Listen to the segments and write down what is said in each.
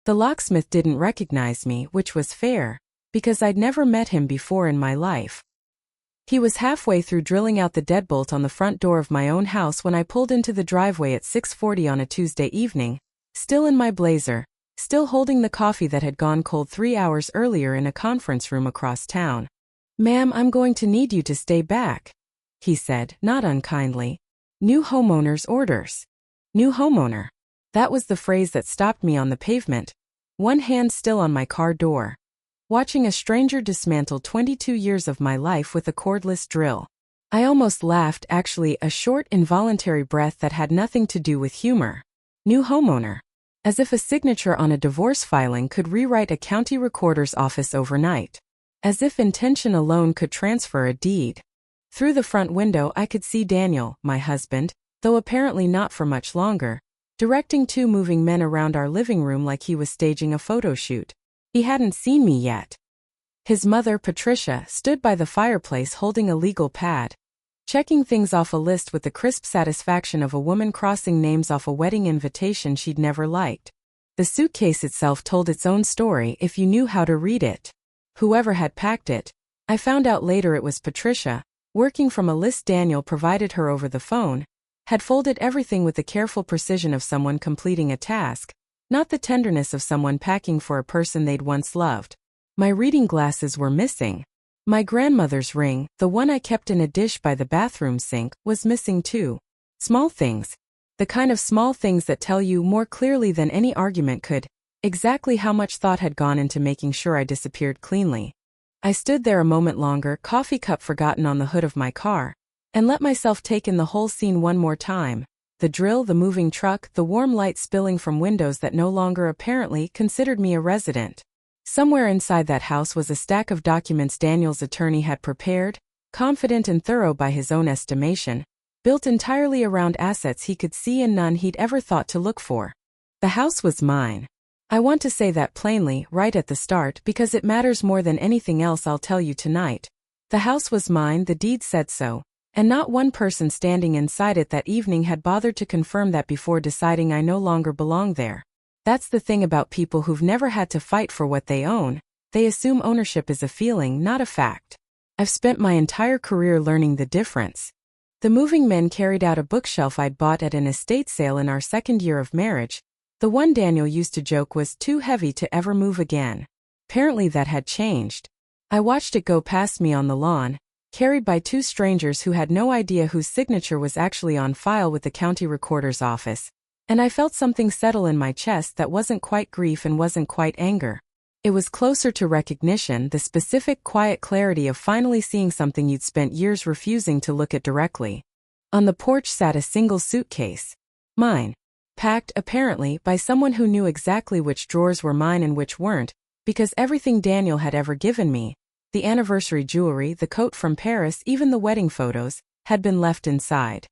The locksmith didn't recognize me, which was fair, because I'd never met him before in my life. He was halfway through drilling out the deadbolt on the front door of my own house when I pulled into the driveway at 6:40 on a Tuesday evening, still in my blazer, still holding the coffee that had gone cold 3 hours earlier in a conference room across town. "Ma'am, I'm going to need you to stay back," he said, not unkindly. "New homeowner's orders." New homeowner. That was the phrase that stopped me on the pavement, one hand still on my car door, watching a stranger dismantle 22 years of my life with a cordless drill. I almost laughed, actually, a short, involuntary breath that had nothing to do with humor. New homeowner. As if a signature on a divorce filing could rewrite a county recorder's office overnight. As if intention alone could transfer a deed. Through the front window I could see Daniel, my husband, though apparently not for much longer, directing 2 moving men around our living room like he was staging a photo shoot. He hadn't seen me yet. His mother, Patricia, stood by the fireplace holding a legal pad, checking things off a list with the crisp satisfaction of a woman crossing names off a wedding invitation she'd never liked. The suitcase itself told its own story if you knew how to read it. Whoever had packed it, I found out later it was Patricia, working from a list Daniel provided her over the phone, had folded everything with the careful precision of someone completing a task, not the tenderness of someone packing for a person they'd once loved. My reading glasses were missing. My grandmother's ring, the one I kept in a dish by the bathroom sink, was missing too. Small things. The kind of small things that tell you more clearly than any argument could, exactly how much thought had gone into making sure I disappeared cleanly. I stood there a moment longer, coffee cup forgotten on the hood of my car, and let myself take in the whole scene one more time. The drill, the moving truck, the warm light spilling from windows that no longer apparently considered me a resident. Somewhere inside that house was a stack of documents Daniel's attorney had prepared, confident and thorough by his own estimation, built entirely around assets he could see and none he'd ever thought to look for. The house was mine. I want to say that plainly, right at the start, because it matters more than anything else I'll tell you tonight. The house was mine, the deed said so. And not one person standing inside it that evening had bothered to confirm that before deciding I no longer belonged there. That's the thing about people who've never had to fight for what they own. They assume ownership is a feeling, not a fact. I've spent my entire career learning the difference. The moving men carried out a bookshelf I'd bought at an estate sale in our second year of marriage. The one Daniel used to joke was too heavy to ever move again. Apparently that had changed. I watched it go past me on the lawn, carried by 2 strangers who had no idea whose signature was actually on file with the county recorder's office, and I felt something settle in my chest that wasn't quite grief and wasn't quite anger. It was closer to recognition, the specific quiet clarity of finally seeing something you'd spent years refusing to look at directly. On the porch sat a single suitcase. Mine. Packed, apparently, by someone who knew exactly which drawers were mine and which weren't, because everything Daniel had ever given me, the anniversary jewelry, the coat from Paris, even the wedding photos, had been left inside.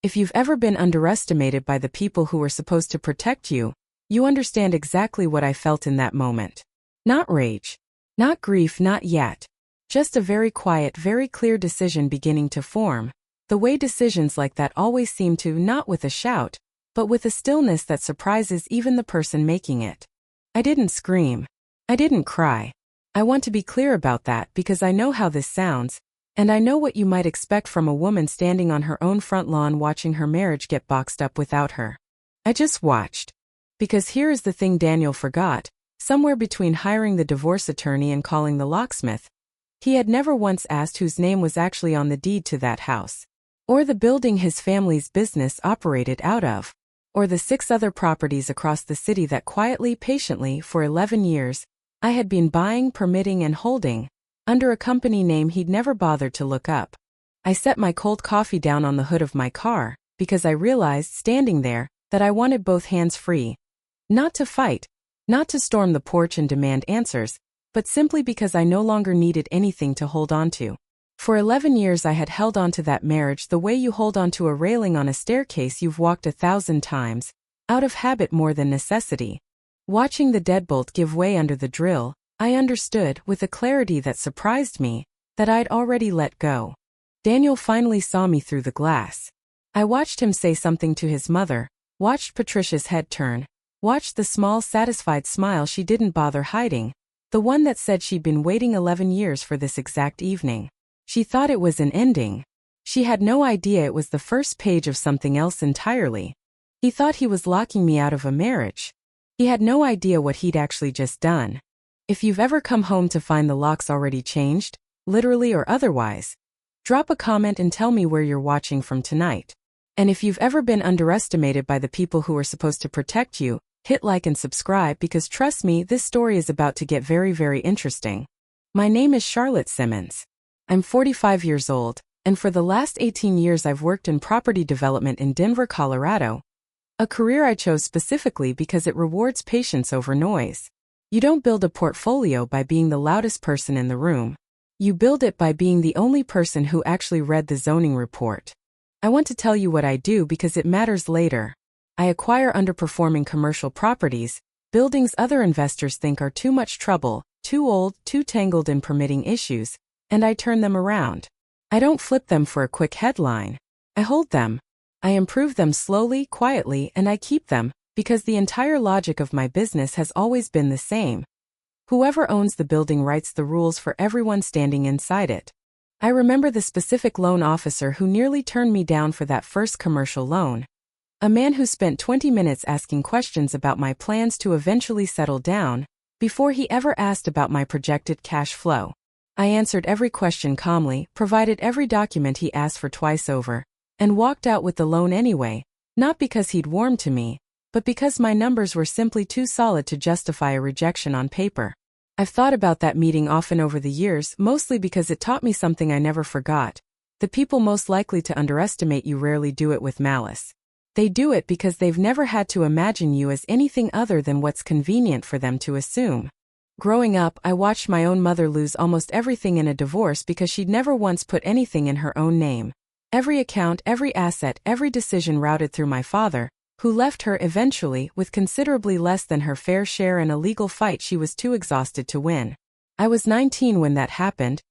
If you've ever been underestimated by the people who were supposed to protect you, you understand exactly what I felt in that moment. Not rage. Not grief, not yet. Just a very quiet, very clear decision beginning to form, the way decisions like that always seem to, not with a shout, but with a stillness that surprises even the person making it. I didn't scream. I didn't cry. I want to be clear about that because I know how this sounds, and I know what you might expect from a woman standing on her own front lawn watching her marriage get boxed up without her. I just watched. Because here is the thing Daniel forgot, somewhere between hiring the divorce attorney and calling the locksmith, he had never once asked whose name was actually on the deed to that house, or the building his family's business operated out of, or the 6 other properties across the city that quietly, patiently, for 11 years, I had been buying, permitting and holding, under a company name he'd never bothered to look up. I set my cold coffee down on the hood of my car, because I realized, standing there, that I wanted both hands free. Not to fight, not to storm the porch and demand answers, but simply because I no longer needed anything to hold on to. For 11 years I had held on to that marriage the way you hold on to a railing on a staircase you've walked 1,000 times, out of habit more than necessity. Watching the deadbolt give way under the drill, I understood, with a clarity that surprised me, that I'd already let go. Daniel finally saw me through the glass. I watched him say something to his mother, watched Patricia's head turn, Watched the small, satisfied smile she didn't bother hiding, the one that said she'd been waiting 11 years for this exact evening. She thought it was an ending. She had no idea it was the first page of something else entirely. He thought he was locking me out of a marriage. He had no idea what he'd actually just done. If you've ever come home to find the locks already changed, literally or otherwise, drop a comment and tell me where you're watching from tonight. And if you've ever been underestimated by the people who are supposed to protect you, hit like and subscribe because trust me, this story is about to get very, very interesting. My name is Charlotte Simmons. I'm 45 years old, and for the last 18 years I've worked in property development in Denver, Colorado. A career I chose specifically because it rewards patience over noise. You don't build a portfolio by being the loudest person in the room. You build it by being the only person who actually read the zoning report. I want to tell you what I do because it matters later. I acquire underperforming commercial properties, buildings other investors think are too much trouble, too old, too tangled in permitting issues, and I turn them around. I don't flip them for a quick headline. I hold them. I improve them slowly, quietly, and I keep them, because the entire logic of my business has always been the same. Whoever owns the building writes the rules for everyone standing inside it. I remember the specific loan officer who nearly turned me down for that first commercial loan. A man who spent 20 minutes asking questions about my plans to eventually settle down, before he ever asked about my projected cash flow. I answered every question calmly, provided every document he asked for twice over, and walked out with the loan anyway, not because he'd warmed to me, but because my numbers were simply too solid to justify a rejection on paper. I've thought about that meeting often over the years, mostly because it taught me something I never forgot. The people most likely to underestimate you rarely do it with malice. They do it because they've never had to imagine you as anything other than what's convenient for them to assume. Growing up, I watched my own mother lose almost everything in a divorce because she'd never once put anything in her own name. Every account, every asset, every decision routed through my father, who left her eventually with considerably less than her fair share in a legal fight she was too exhausted to win. I was 19 when that happened,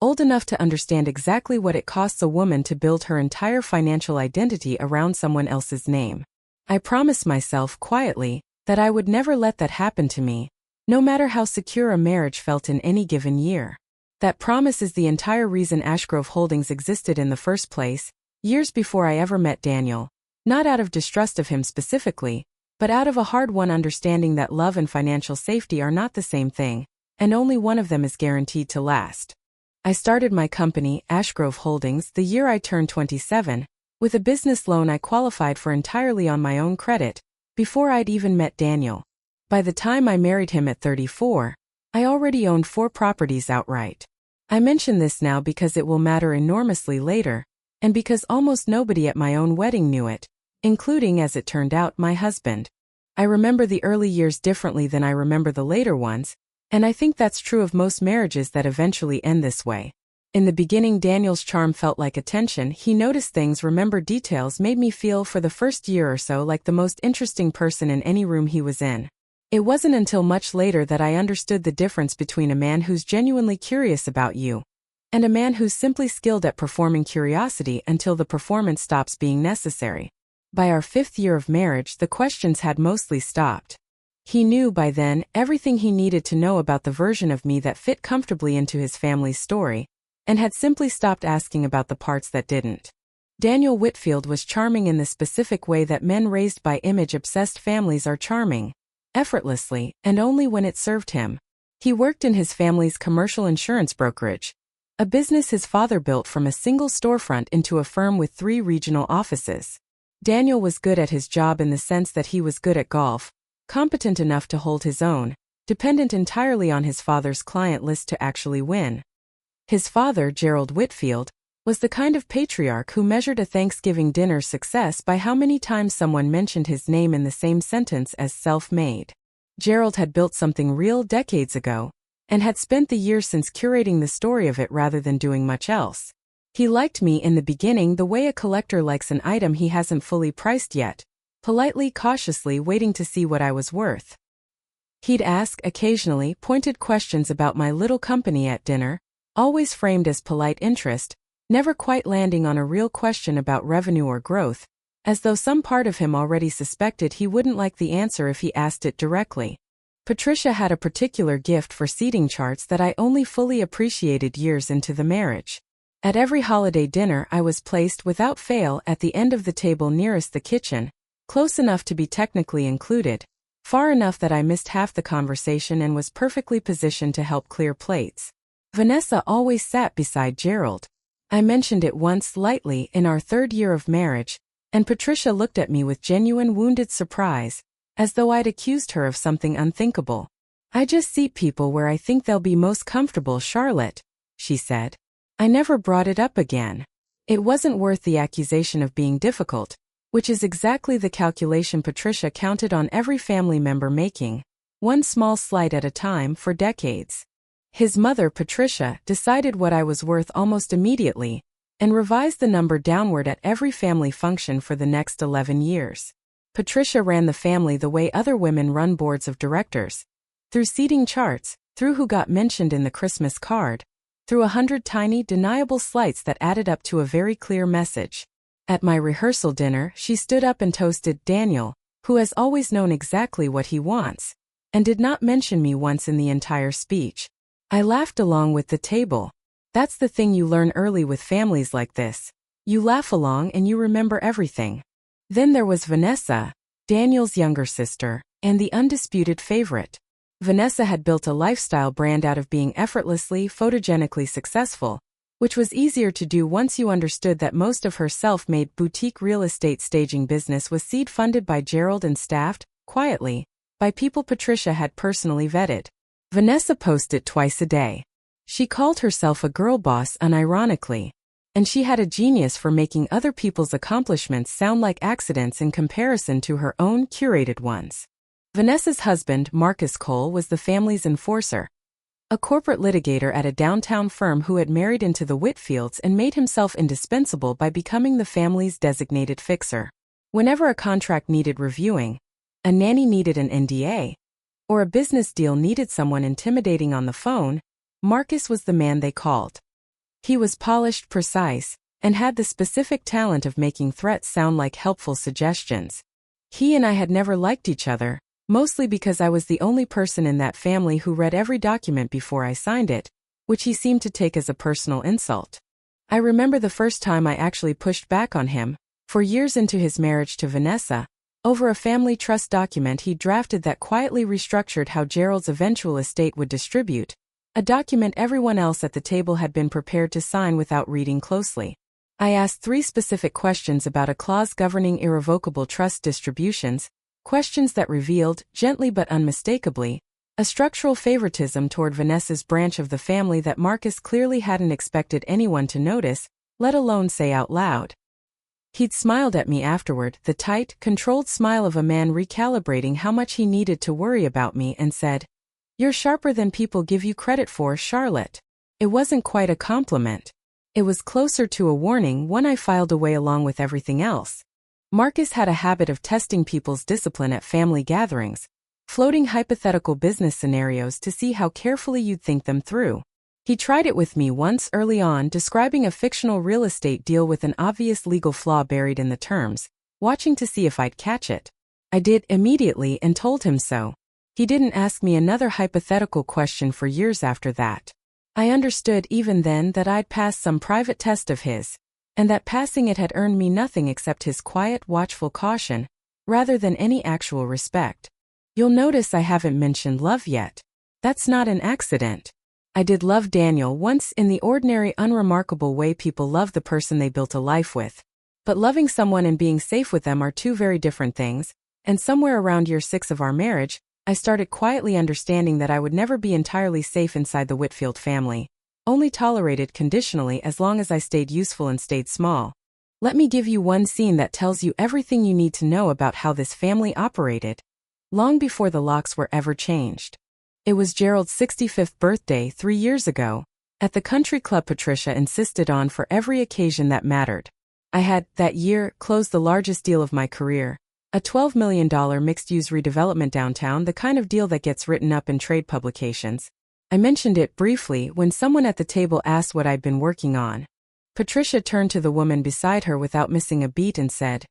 old enough to understand exactly what it costs a woman to build her entire financial identity around someone else's name. I promised myself quietly that I would never let that happen to me, no matter how secure a marriage felt in any given year. That promise is the entire reason Ashgrove Holdings existed in the first place, years before I ever met Daniel, not out of distrust of him specifically, but out of a hard-won understanding that love and financial safety are not the same thing, and only one of them is guaranteed to last. I started my company, Ashgrove Holdings, the year I turned 27, with a business loan I qualified for entirely on my own credit, before I'd even met Daniel. By the time I married him at 34, I already owned 4 properties outright. I mention this now because it will matter enormously later, and because almost nobody at my own wedding knew it, including, as it turned out, my husband. I remember the early years differently than I remember the later ones, and I think that's true of most marriages that eventually end this way. In the beginning, Daniel's charm felt like attention. He noticed things, remembered details, made me feel for the first year or so like the most interesting person in any room he was in. It wasn't until much later that I understood the difference between a man who's genuinely curious about you and a man who's simply skilled at performing curiosity until the performance stops being necessary. By our 5th year of marriage, the questions had mostly stopped. He knew by then everything he needed to know about the version of me that fit comfortably into his family's story, and had simply stopped asking about the parts that didn't. Daniel Whitfield was charming in the specific way that men raised by image-obsessed families are charming, effortlessly, and only when it served him. He worked in his family's commercial insurance brokerage, a business his father built from a single storefront into a firm with 3 regional offices. Daniel was good at his job in the sense that he was good at golf, competent enough to hold his own, dependent entirely on his father's client list to actually win. His father, Gerald Whitfield, was the kind of patriarch who measured a Thanksgiving dinner's success by how many times someone mentioned his name in the same sentence as self-made. Gerald had built something real decades ago, and had spent the years since curating the story of it rather than doing much else. He liked me in the beginning the way a collector likes an item he hasn't fully priced yet, politely, cautiously waiting to see what I was worth. He'd ask, occasionally, pointed questions about my little company at dinner, always framed as polite interest, never quite landing on a real question about revenue or growth, as though some part of him already suspected he wouldn't like the answer if he asked it directly. Patricia had a particular gift for seating charts that I only fully appreciated years into the marriage. At every holiday dinner I was placed without fail at the end of the table nearest the kitchen, close enough to be technically included, far enough that I missed half the conversation and was perfectly positioned to help clear plates. Vanessa always sat beside Gerald. I mentioned it once lightly in our 3rd year of marriage, and Patricia looked at me with genuine wounded surprise, as though I'd accused her of something unthinkable. "I just seat people where I think they'll be most comfortable, Charlotte," she said. I never brought it up again. It wasn't worth the accusation of being difficult, which is exactly the calculation Patricia counted on every family member making, one small slight at a time for decades. His mother, Patricia, decided what I was worth almost immediately, and revised the number downward at every family function for the next 11 years. Patricia ran the family the way other women run boards of directors. Through seating charts, through who got mentioned in the Christmas card, through 100 tiny, deniable slights that added up to a very clear message. At my rehearsal dinner, she stood up and toasted Daniel, who has always known exactly what he wants, and did not mention me once in the entire speech. I laughed along with the table. That's the thing you learn early with families like this. You laugh along and you remember everything. Then there was Vanessa, Daniel's younger sister, and the undisputed favorite. Vanessa had built a lifestyle brand out of being effortlessly, photogenically successful, which was easier to do once you understood that most of her self-made boutique real estate staging business was seed-funded by Gerald and staffed, quietly, by people Patricia had personally vetted. Vanessa posted twice a day. She called herself a girl boss unironically, and she had a genius for making other people's accomplishments sound like accidents in comparison to her own curated ones. Vanessa's husband, Marcus Cole, was the family's enforcer, a corporate litigator at a downtown firm who had married into the Whitfields and made himself indispensable by becoming the family's designated fixer. Whenever a contract needed reviewing, a nanny needed an NDA, or a business deal needed someone intimidating on the phone, Marcus was the man they called. He was polished, precise, and had the specific talent of making threats sound like helpful suggestions. He and I had never liked each other, mostly because I was the only person in that family who read every document before I signed it, which he seemed to take as a personal insult. I remember the first time I actually pushed back on him, for years into his marriage to Vanessa, over a family trust document he drafted that quietly restructured how Gerald's eventual estate would distribute, a document everyone else at the table had been prepared to sign without reading closely. I asked 3 specific questions about a clause governing irrevocable trust distributions, questions that revealed, gently but unmistakably, a structural favoritism toward Vanessa's branch of the family that Marcus clearly hadn't expected anyone to notice, let alone say out loud. He'd smiled at me afterward, the tight, controlled smile of a man recalibrating how much he needed to worry about me, and said, "You're sharper than people give you credit for, Charlotte." It wasn't quite a compliment. It was closer to a warning, one I filed away along with everything else. Marcus had a habit of testing people's discipline at family gatherings, floating hypothetical business scenarios to see how carefully you'd think them through. He tried it with me once early on, describing a fictional real estate deal with an obvious legal flaw buried in the terms, watching to see if I'd catch it. I did immediately and told him so. He didn't ask me another hypothetical question for years after that. I understood even then that I'd passed some private test of his, and that passing it had earned me nothing except his quiet, watchful caution, rather than any actual respect. You'll notice I haven't mentioned love yet. That's not an accident. I did love Daniel once in the ordinary, unremarkable way people love the person they built a life with. But loving someone and being safe with them are 2 very different things, and somewhere around year 6 of our marriage, I started quietly understanding that I would never be entirely safe inside the Whitfield family, only tolerated conditionally as long as I stayed useful and stayed small. Let me give you one scene that tells you everything you need to know about how this family operated, long before the locks were ever changed. It was Gerald's 65th birthday 3 years ago, at the country club Patricia insisted on for every occasion that mattered. I had, that year, closed the largest deal of my career, a $12 million mixed-use redevelopment downtown, the kind of deal that gets written up in trade publications. I mentioned it briefly when someone at the table asked what I'd been working on. Patricia turned to the woman beside her without missing a beat and said,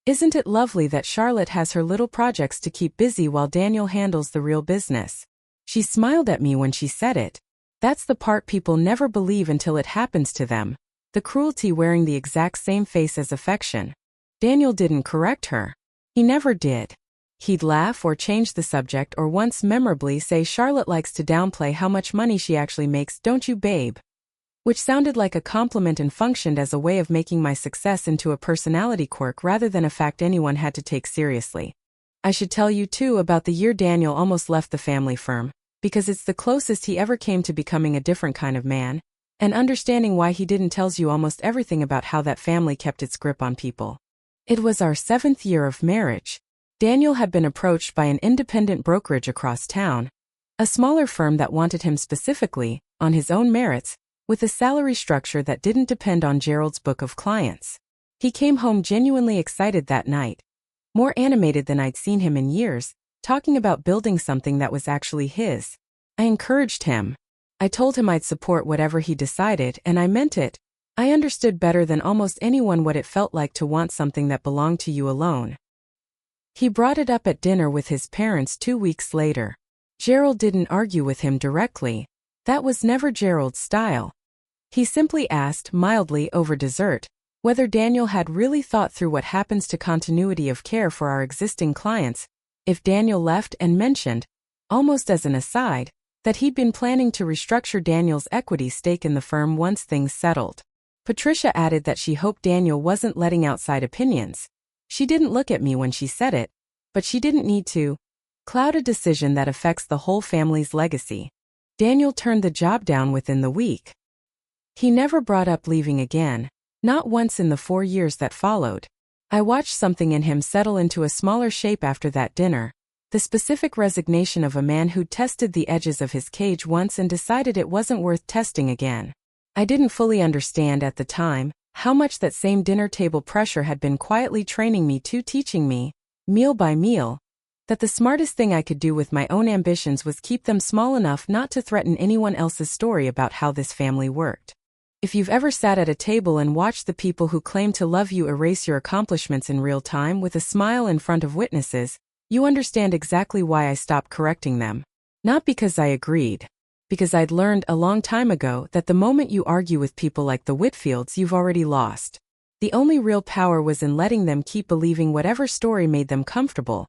Isn't it lovely that Charlotte has her little projects to keep busy while Daniel handles the real business? She smiled at me when she said it. That's the part people never believe until it happens to them. The cruelty wearing the exact same face as affection. Daniel didn't correct her. He never did. He'd laugh or change the subject or once memorably say Charlotte likes to downplay how much money she actually makes, don't you, babe? Which sounded like a compliment and functioned as a way of making my success into a personality quirk rather than a fact anyone had to take seriously. I should tell you too about the year Daniel almost left the family firm, because it's the closest he ever came to becoming a different kind of man, and understanding why he didn't tells you almost everything about how that family kept its grip on people. It was our 7th year of marriage. Daniel had been approached by an independent brokerage across town, a smaller firm that wanted him specifically, on his own merits, with a salary structure that didn't depend on Gerald's book of clients. He came home genuinely excited that night, more animated than I'd seen him in years, talking about building something that was actually his. I encouraged him. I told him I'd support whatever he decided, and I meant it. I understood better than almost anyone what it felt like to want something that belonged to you alone. He brought it up at dinner with his parents 2 weeks later. Gerald didn't argue with him directly. That was never Gerald's style. He simply asked, mildly over dessert, whether Daniel had really thought through what happens to continuity of care for our existing clients, if Daniel left, and mentioned, almost as an aside, that he'd been planning to restructure Daniel's equity stake in the firm once things settled. Patricia added that she hoped Daniel wasn't letting outside opinions. She didn't look at me when she said it, but she didn't need to cloud a decision that affects the whole family's legacy. Daniel turned the job down within the week. He never brought up leaving again, not once in the 4 years that followed. I watched something in him settle into a smaller shape after that dinner, the specific resignation of a man who'd tested the edges of his cage once and decided it wasn't worth testing again. I didn't fully understand at the time how much that same dinner table pressure had been quietly training me to teaching me, meal by meal, that the smartest thing I could do with my own ambitions was keep them small enough not to threaten anyone else's story about how this family worked. If you've ever sat at a table and watched the people who claim to love you erase your accomplishments in real time with a smile in front of witnesses, you understand exactly why I stopped correcting them. Not because I agreed. Because I'd learned a long time ago that the moment you argue with people like the Whitfields, you've already lost. The only real power was in letting them keep believing whatever story made them comfortable,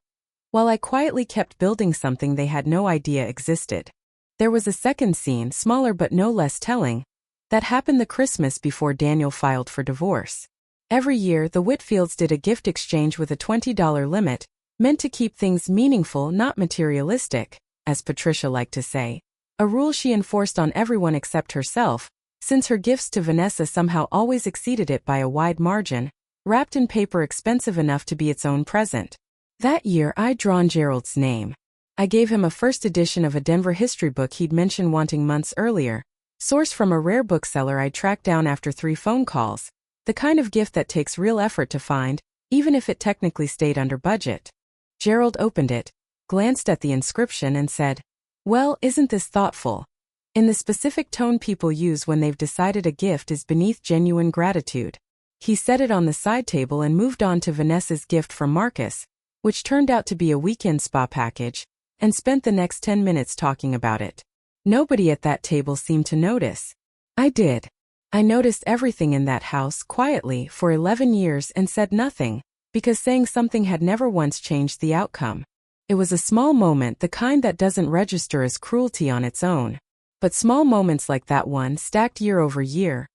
while I quietly kept building something they had no idea existed. There was a second scene, smaller but no less telling, that happened the Christmas before Daniel filed for divorce. Every year, the Whitfields did a gift exchange with a $20 limit, meant to keep things meaningful, not materialistic, as Patricia liked to say. A rule she enforced on everyone except herself, since her gifts to Vanessa somehow always exceeded it by a wide margin, wrapped in paper expensive enough to be its own present. That year I'd drawn Gerald's name. I gave him a first edition of a Denver history book he'd mentioned wanting months earlier, sourced from a rare bookseller I'd tracked down after 3 phone calls, the kind of gift that takes real effort to find, even if it technically stayed under budget. Gerald opened it, glanced at the inscription and said, "Well, isn't this thoughtful?" In the specific tone people use when they've decided a gift is beneath genuine gratitude. He set it on the side table and moved on to Vanessa's gift from Marcus, which turned out to be a weekend spa package, and spent the next 10 minutes talking about it. Nobody at that table seemed to notice. I did. I noticed everything in that house quietly for 11 years and said nothing, because saying something had never once changed the outcome. It was a small moment, the kind that doesn't register as cruelty on its own. But small moments like that one, stacked year over year,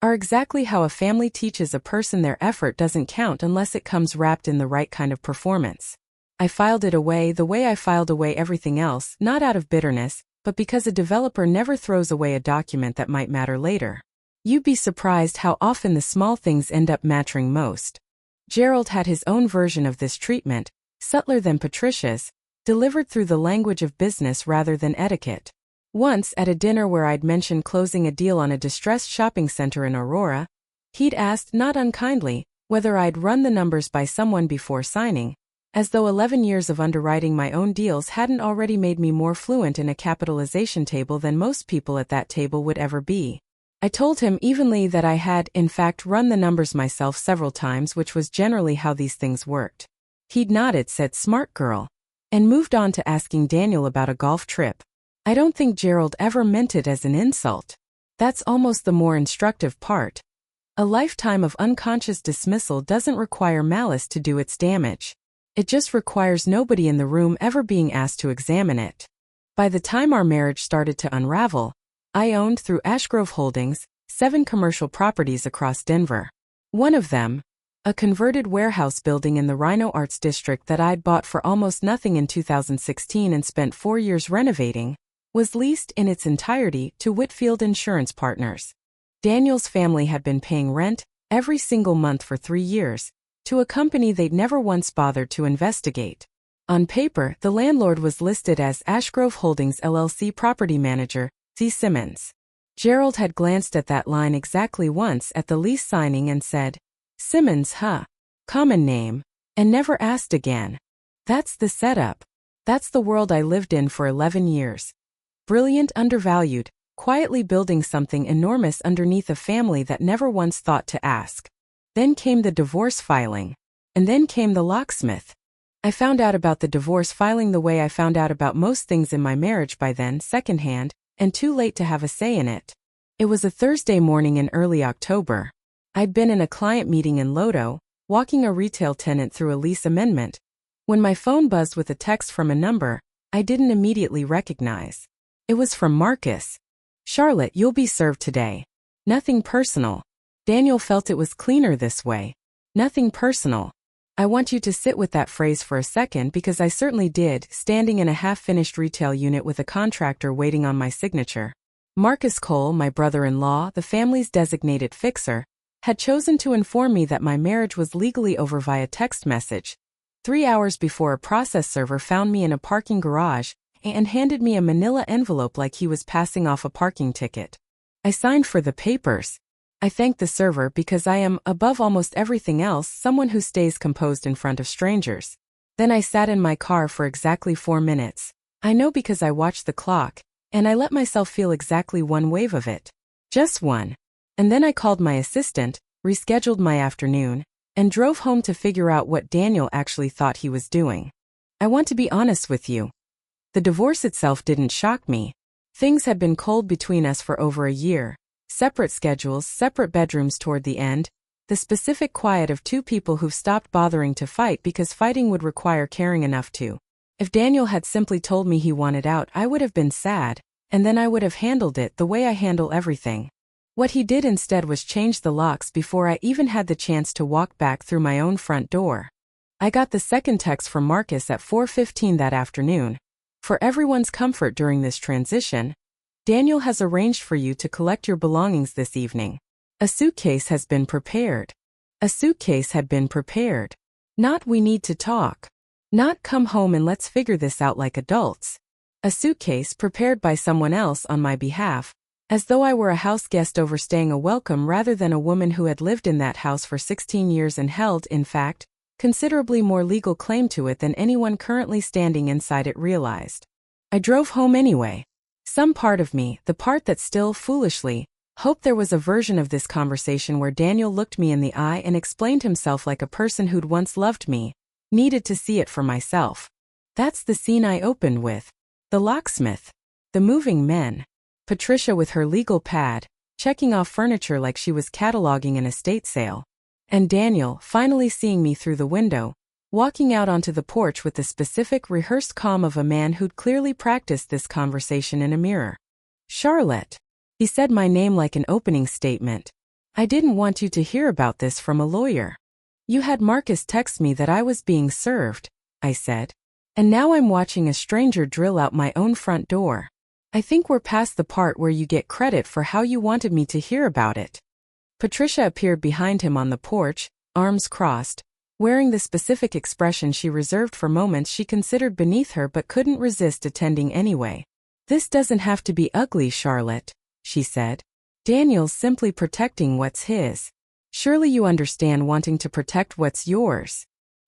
are exactly how a family teaches a person their effort doesn't count unless it comes wrapped in the right kind of performance. I filed it away the way I filed away everything else, not out of bitterness, but because a developer never throws away a document that might matter later. You'd be surprised how often the small things end up mattering most. Gerald had his own version of this treatment, subtler than Patricia's, delivered through the language of business rather than etiquette. Once, at a dinner where I'd mentioned closing a deal on a distressed shopping center in Aurora, he'd asked, not unkindly, whether I'd run the numbers by someone before signing, as though 11 years of underwriting my own deals hadn't already made me more fluent in a capitalization table than most people at that table would ever be. I told him evenly that I had, in fact, run the numbers myself several times, which was generally how these things worked. He'd nodded, said "smart girl," and moved on to asking Daniel about a golf trip. I don't think Gerald ever meant it as an insult. That's almost the more instructive part. A lifetime of unconscious dismissal doesn't require malice to do its damage. It just requires nobody in the room ever being asked to examine it. By the time our marriage started to unravel, I owned, through Ashgrove Holdings, 7 commercial properties across Denver. One of them, a converted warehouse building in the Rhino Arts District that I'd bought for almost nothing in 2016 and spent 4 years renovating, was leased in its entirety to Whitfield Insurance Partners. Daniel's family had been paying rent every single month for 3 years to a company they'd never once bothered to investigate. On paper, the landlord was listed as Ashgrove Holdings LLC Property Manager, C. Simmons. Gerald had glanced at that line exactly once at the lease signing and said, "Simmons, huh? Common name," and never asked again. That's the setup. That's the world I lived in for 11 years. Brilliant, undervalued, quietly building something enormous underneath a family that never once thought to ask. Then came the divorce filing. And then came the locksmith. I found out about the divorce filing the way I found out about most things in my marriage by then, secondhand, and too late to have a say in it. It was a Thursday morning in early October. I'd been in a client meeting in Lodo, walking a retail tenant through a lease amendment, when my phone buzzed with a text from a number I didn't immediately recognize. It was from Marcus. "Charlotte, you'll be served today. Nothing personal." Daniel felt it was cleaner this way. Nothing personal. I want you to sit with that phrase for a second, because I certainly did, standing in a half-finished retail unit with a contractor waiting on my signature. Marcus Cole, my brother-in-law, the family's designated fixer, had chosen to inform me that my marriage was legally over via text message, 3 hours before a process server found me in a parking garage and handed me a manila envelope like he was passing off a parking ticket. I signed for the papers. I thanked the server because I am, above almost everything else, someone who stays composed in front of strangers. Then I sat in my car for exactly 4 minutes. I know because I watched the clock, and I let myself feel exactly one wave of it. Just one. And then I called my assistant, rescheduled my afternoon, and drove home to figure out what Daniel actually thought he was doing. I want to be honest with you. The divorce itself didn't shock me. Things had been cold between us for over a year. Separate schedules, separate bedrooms toward the end, the specific quiet of 2 people who've stopped bothering to fight because fighting would require caring enough to. If Daniel had simply told me he wanted out, I would have been sad, and then I would have handled it the way I handle everything. What he did instead was change the locks before I even had the chance to walk back through my own front door. I got the second text from Marcus at 4:15 that afternoon. "For everyone's comfort during this transition, Daniel has arranged for you to collect your belongings this evening. A suitcase has been prepared." A suitcase had been prepared. Not "we need to talk." Not "come home and let's figure this out like adults." A suitcase prepared by someone else on my behalf, as though I were a house guest overstaying a welcome rather than a woman who had lived in that house for 16 years and held, in fact, considerably more legal claim to it than anyone currently standing inside it realized. I drove home anyway. Some part of me, the part that still, foolishly, hoped there was a version of this conversation where Daniel looked me in the eye and explained himself like a person who'd once loved me, needed to see it for myself. That's the scene I opened with. The locksmith. The moving men. Patricia with her legal pad, checking off furniture like she was cataloging an estate sale. And Daniel, finally seeing me through the window, walking out onto the porch with the specific rehearsed calm of a man who'd clearly practiced this conversation in a mirror. "Charlotte." He said my name like an opening statement. "I didn't want you to hear about this from a lawyer. You had Marcus text me that I was being served," I said. "And now I'm watching a stranger drill out my own front door. I think we're past the part where you get credit for how you wanted me to hear about it." Patricia appeared behind him on the porch, arms crossed, wearing the specific expression she reserved for moments she considered beneath her but couldn't resist attending anyway. "This doesn't have to be ugly, Charlotte," she said. "Daniel's simply protecting what's his. Surely you understand wanting to protect what's yours.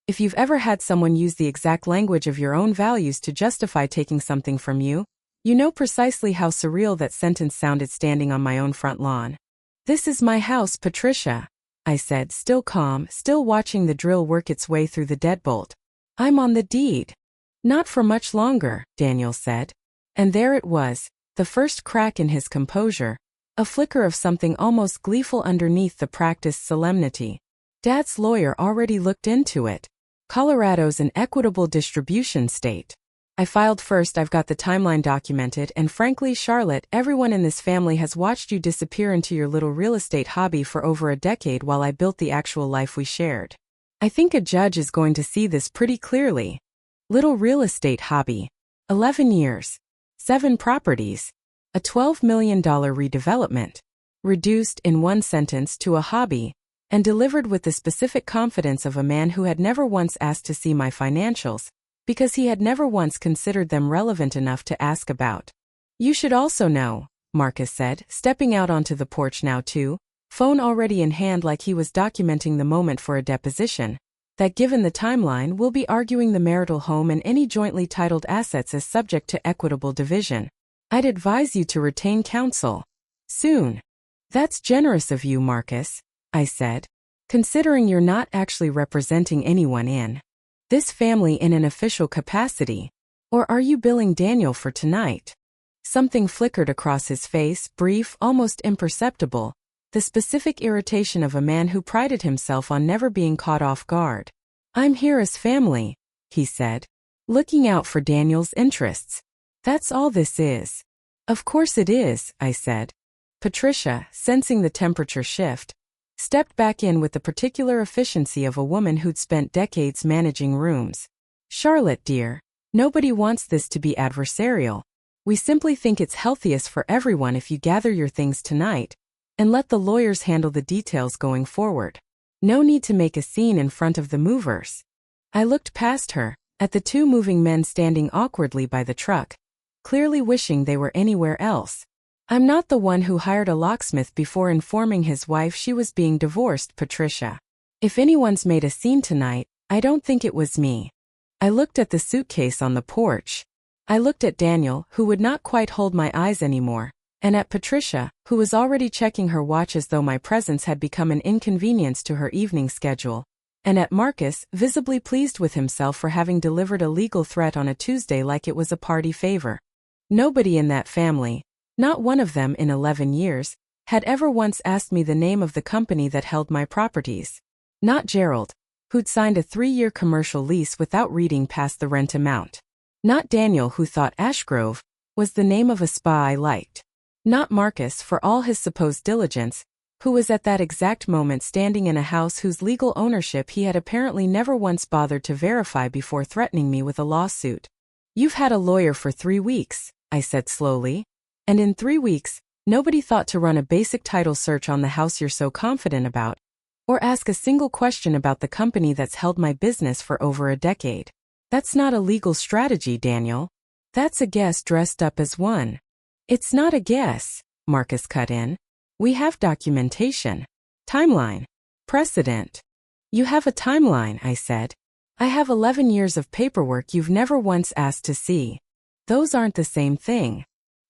If you've ever had someone use the exact language of your own values to justify taking something from you, You know precisely how surreal that sentence sounded standing on my own front lawn. This is my house, Patricia, I said, still calm, still watching the drill work its way through the deadbolt. I'm on the deed. Not for much longer, Daniel said. And there it was, the first crack in his composure, a flicker of something almost gleeful underneath the practiced solemnity. Dad's lawyer already looked into it. Colorado's an equitable distribution state. I filed first. I've got the timeline documented, and frankly, Charlotte, everyone in this family has watched you disappear into your little real estate hobby for over a decade while I built the actual life we shared. I think a judge is going to see this pretty clearly. Little real estate hobby. 11 years. 7 properties. A $12 million redevelopment. Reduced in one sentence to a hobby, and delivered with the specific confidence of a man who had never once asked to see my financials, because he had never once considered them relevant enough to ask about. You should also know, Marcus said, stepping out onto the porch now too, phone already in hand like he was documenting the moment for a deposition, that given the timeline we'll be arguing the marital home and any jointly titled assets as subject to equitable division. I'd advise you to retain counsel. Soon. That's generous of you, Marcus, I said, considering you're not actually representing anyone in this family in an official capacity. Or are you billing Daniel for tonight? Something flickered across his face, brief, almost imperceptible, the specific irritation of a man who prided himself on never being caught off guard. I'm here as family, he said, looking out for Daniel's interests. That's all this is. Of course it is, I said. Patricia, sensing the temperature shift, stepped back in with the particular efficiency of a woman who'd spent decades managing rooms. Charlotte, dear, nobody wants this to be adversarial. We simply think it's healthiest for everyone if you gather your things tonight and let the lawyers handle the details going forward. No need to make a scene in front of the movers. I looked past her, at the 2 moving men standing awkwardly by the truck, clearly wishing they were anywhere else. I'm not the one who hired a locksmith before informing his wife she was being divorced, Patricia. If anyone's made a scene tonight, I don't think it was me. I looked at the suitcase on the porch. I looked at Daniel, who would not quite hold my eyes anymore, and at Patricia, who was already checking her watch as though my presence had become an inconvenience to her evening schedule, and at Marcus, visibly pleased with himself for having delivered a legal threat on a Tuesday like it was a party favor. Nobody in that family, not one of them in 11 years, had ever once asked me the name of the company that held my properties. Not Gerald, who'd signed a 3-year commercial lease without reading past the rent amount. Not Daniel, who thought Ashgrove was the name of a spa I liked. Not Marcus, for all his supposed diligence, who was at that exact moment standing in a house whose legal ownership he had apparently never once bothered to verify before threatening me with a lawsuit. You've had a lawyer for 3 weeks, I said slowly. And in 3 weeks, nobody thought to run a basic title search on the house you're so confident about, or ask a single question about the company that's held my business for over a decade. That's not a legal strategy, Daniel. That's a guess dressed up as one. It's not a guess, Marcus cut in. We have documentation. Timeline. Precedent. You have a timeline, I said. I have 11 years of paperwork you've never once asked to see. Those aren't the same thing.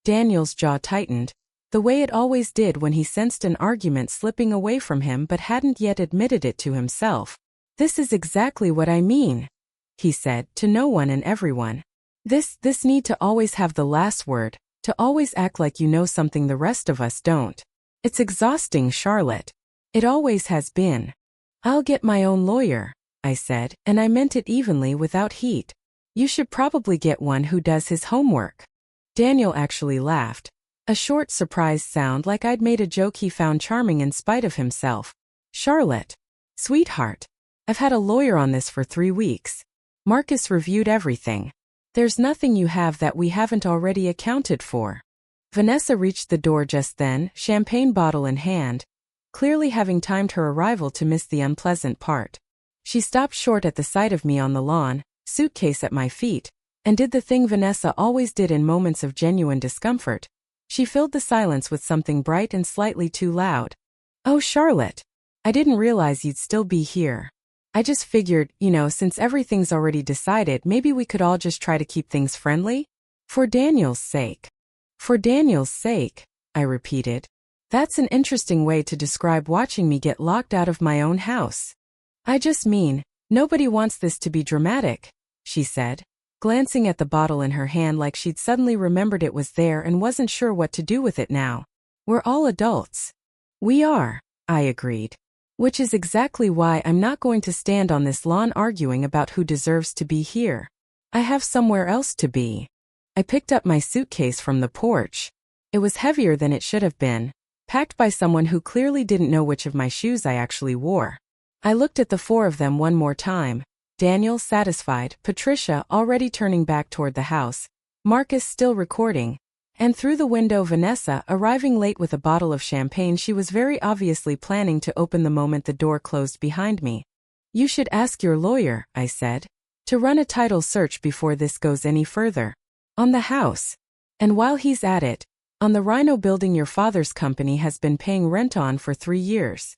Daniel's jaw tightened, the way it always did when he sensed an argument slipping away from him but hadn't yet admitted it to himself. This is exactly what I mean, he said, to no one and everyone. This need to always have the last word, to always act like you know something the rest of us don't. It's exhausting, Charlotte. It always has been. I'll get my own lawyer, I said, and I meant it evenly without heat. You should probably get one who does his homework. Daniel actually laughed. A short, surprised sound like I'd made a joke he found charming in spite of himself. Charlotte. Sweetheart. I've had a lawyer on this for 3 weeks. Marcus reviewed everything. There's nothing you have that we haven't already accounted for. Vanessa reached the door just then, champagne bottle in hand, clearly having timed her arrival to miss the unpleasant part. She stopped short at the sight of me on the lawn, suitcase at my feet, and did the thing Vanessa always did in moments of genuine discomfort. She filled the silence with something bright and slightly too loud. Oh, Charlotte. I didn't realize you'd still be here. I just figured, since everything's already decided, maybe we could all just try to keep things friendly? For Daniel's sake. For Daniel's sake, I repeated. That's an interesting way to describe watching me get locked out of my own house. I just mean, nobody wants this to be dramatic, she said, glancing at the bottle in her hand like she'd suddenly remembered it was there and wasn't sure what to do with it now. We're all adults. We are, I agreed. Which is exactly why I'm not going to stand on this lawn arguing about who deserves to be here. I have somewhere else to be. I picked up my suitcase from the porch. It was heavier than it should have been, packed by someone who clearly didn't know which of my shoes I actually wore. I looked at the four of them one more time. Daniel satisfied, Patricia already turning back toward the house, Marcus still recording, and through the window Vanessa arriving late with a bottle of champagne she was very obviously planning to open the moment the door closed behind me. You should ask your lawyer, I said, to run a title search before this goes any further. On the house. And while he's at it, on the Rhino building your father's company has been paying rent on for 3 years.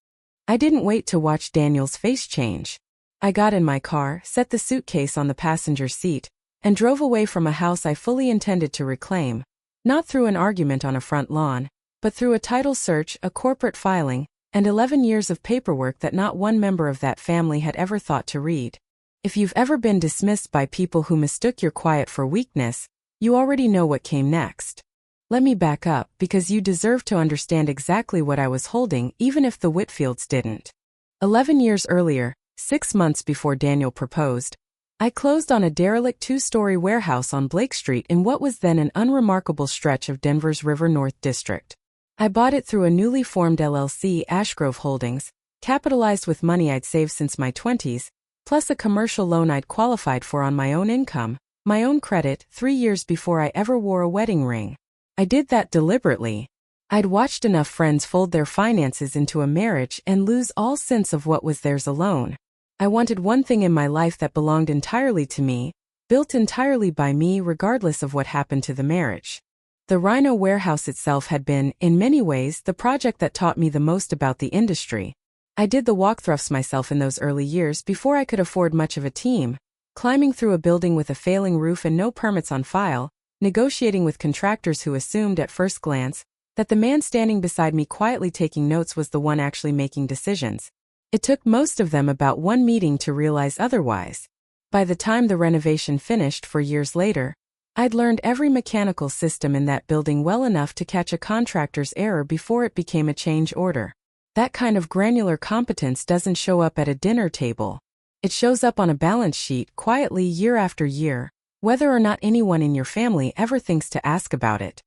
I didn't wait to watch Daniel's face change. I got in my car, set the suitcase on the passenger seat, and drove away from a house I fully intended to reclaim, not through an argument on a front lawn, but through a title search, a corporate filing, and 11 years of paperwork that not one member of that family had ever thought to read. If you've ever been dismissed by people who mistook your quiet for weakness, you already know what came next. Let me back up, because you deserve to understand exactly what I was holding, even if the Whitfields didn't. 11 years earlier, 6 months before Daniel proposed, I closed on a derelict 2-story warehouse on Blake Street in what was then an unremarkable stretch of Denver's River North District. I bought it through a newly formed LLC, Ashgrove Holdings, capitalized with money I'd saved since my 20s, plus a commercial loan I'd qualified for on my own income, my own credit, 3 years before I ever wore a wedding ring. I did that deliberately. I'd watched enough friends fold their finances into a marriage and lose all sense of what was theirs alone. I wanted one thing in my life that belonged entirely to me, built entirely by me regardless of what happened to the marriage. The Rhino warehouse itself had been, in many ways, the project that taught me the most about the industry. I did the walkthroughs myself in those early years before I could afford much of a team, climbing through a building with a failing roof and no permits on file, negotiating with contractors who assumed at first glance that the man standing beside me quietly taking notes was the one actually making decisions. It took most of them about one meeting to realize otherwise. By the time the renovation finished 4 years later, I'd learned every mechanical system in that building well enough to catch a contractor's error before it became a change order. That kind of granular competence doesn't show up at a dinner table. It shows up on a balance sheet quietly year after year, whether or not anyone in your family ever thinks to ask about it.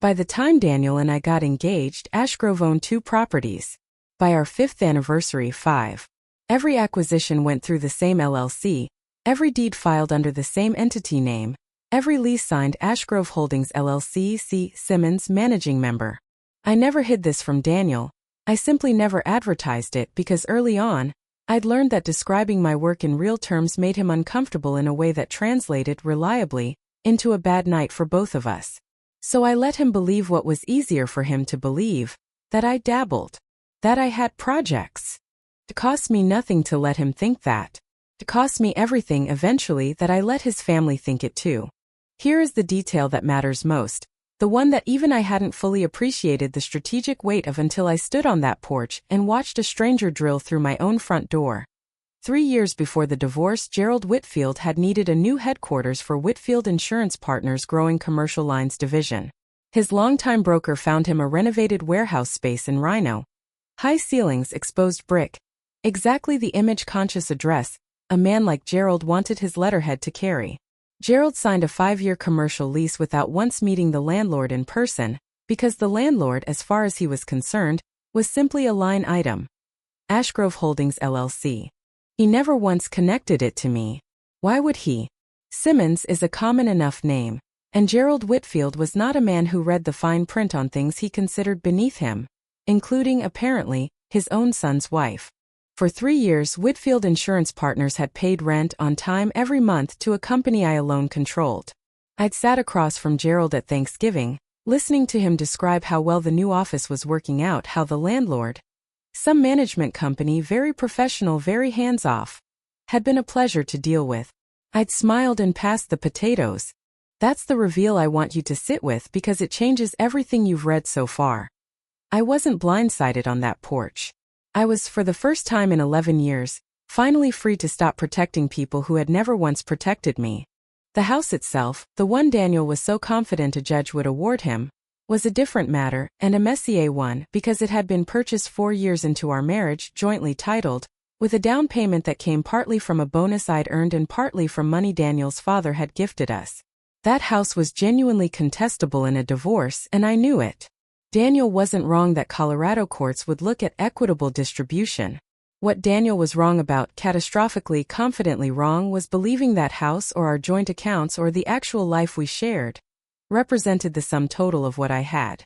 By the time Daniel and I got engaged, Ashgrove owned 2 properties. By our 5th anniversary, 5. Every acquisition went through the same LLC, every deed filed under the same entity name, every lease signed Ashgrove Holdings LLC, C. Simmons, managing member. I never hid this from Daniel. I simply never advertised it because early on, I'd learned that describing my work in real terms made him uncomfortable in a way that translated reliably into a bad night for both of us. So I let him believe what was easier for him to believe, that I dabbled. That I had projects. It cost me nothing to let him think that. It cost me everything eventually that I let his family think it too. Here is the detail that matters most, the one that even I hadn't fully appreciated the strategic weight of until I stood on that porch and watched a stranger drill through my own front door. 3 years before the divorce, Gerald Whitfield had needed a new headquarters for Whitfield Insurance Partners' growing commercial lines division. His longtime broker found him a renovated warehouse space in Rhino. High ceilings, exposed brick. Exactly the image-conscious address a man like Gerald wanted his letterhead to carry. Gerald signed a 5-year commercial lease without once meeting the landlord in person, because the landlord, as far as he was concerned, was simply a line item. Ashgrove Holdings LLC. He never once connected it to me. Why would he? Simmons is a common enough name, and Gerald Whitfield was not a man who read the fine print on things he considered beneath him, including, apparently, his own son's wife. For 3 years, Whitfield Insurance Partners had paid rent on time every month to a company I alone controlled. I'd sat across from Gerald at Thanksgiving, listening to him describe how well the new office was working out, how the landlord, some management company, very professional, very hands-off, had been a pleasure to deal with. I'd smiled and passed the potatoes. That's the reveal I want you to sit with because it changes everything you've read so far. I wasn't blindsided on that porch. I was, for the first time in 11 years, finally free to stop protecting people who had never once protected me. The house itself, the one Daniel was so confident a judge would award him, was a different matter, and a messier one because it had been purchased 4 years into our marriage, jointly titled, with a down payment that came partly from a bonus I'd earned and partly from money Daniel's father had gifted us. That house was genuinely contestable in a divorce, and I knew it. Daniel wasn't wrong that Colorado courts would look at equitable distribution. What Daniel was wrong about, catastrophically, confidently wrong, was believing that house or our joint accounts or the actual life we shared represented the sum total of what I had.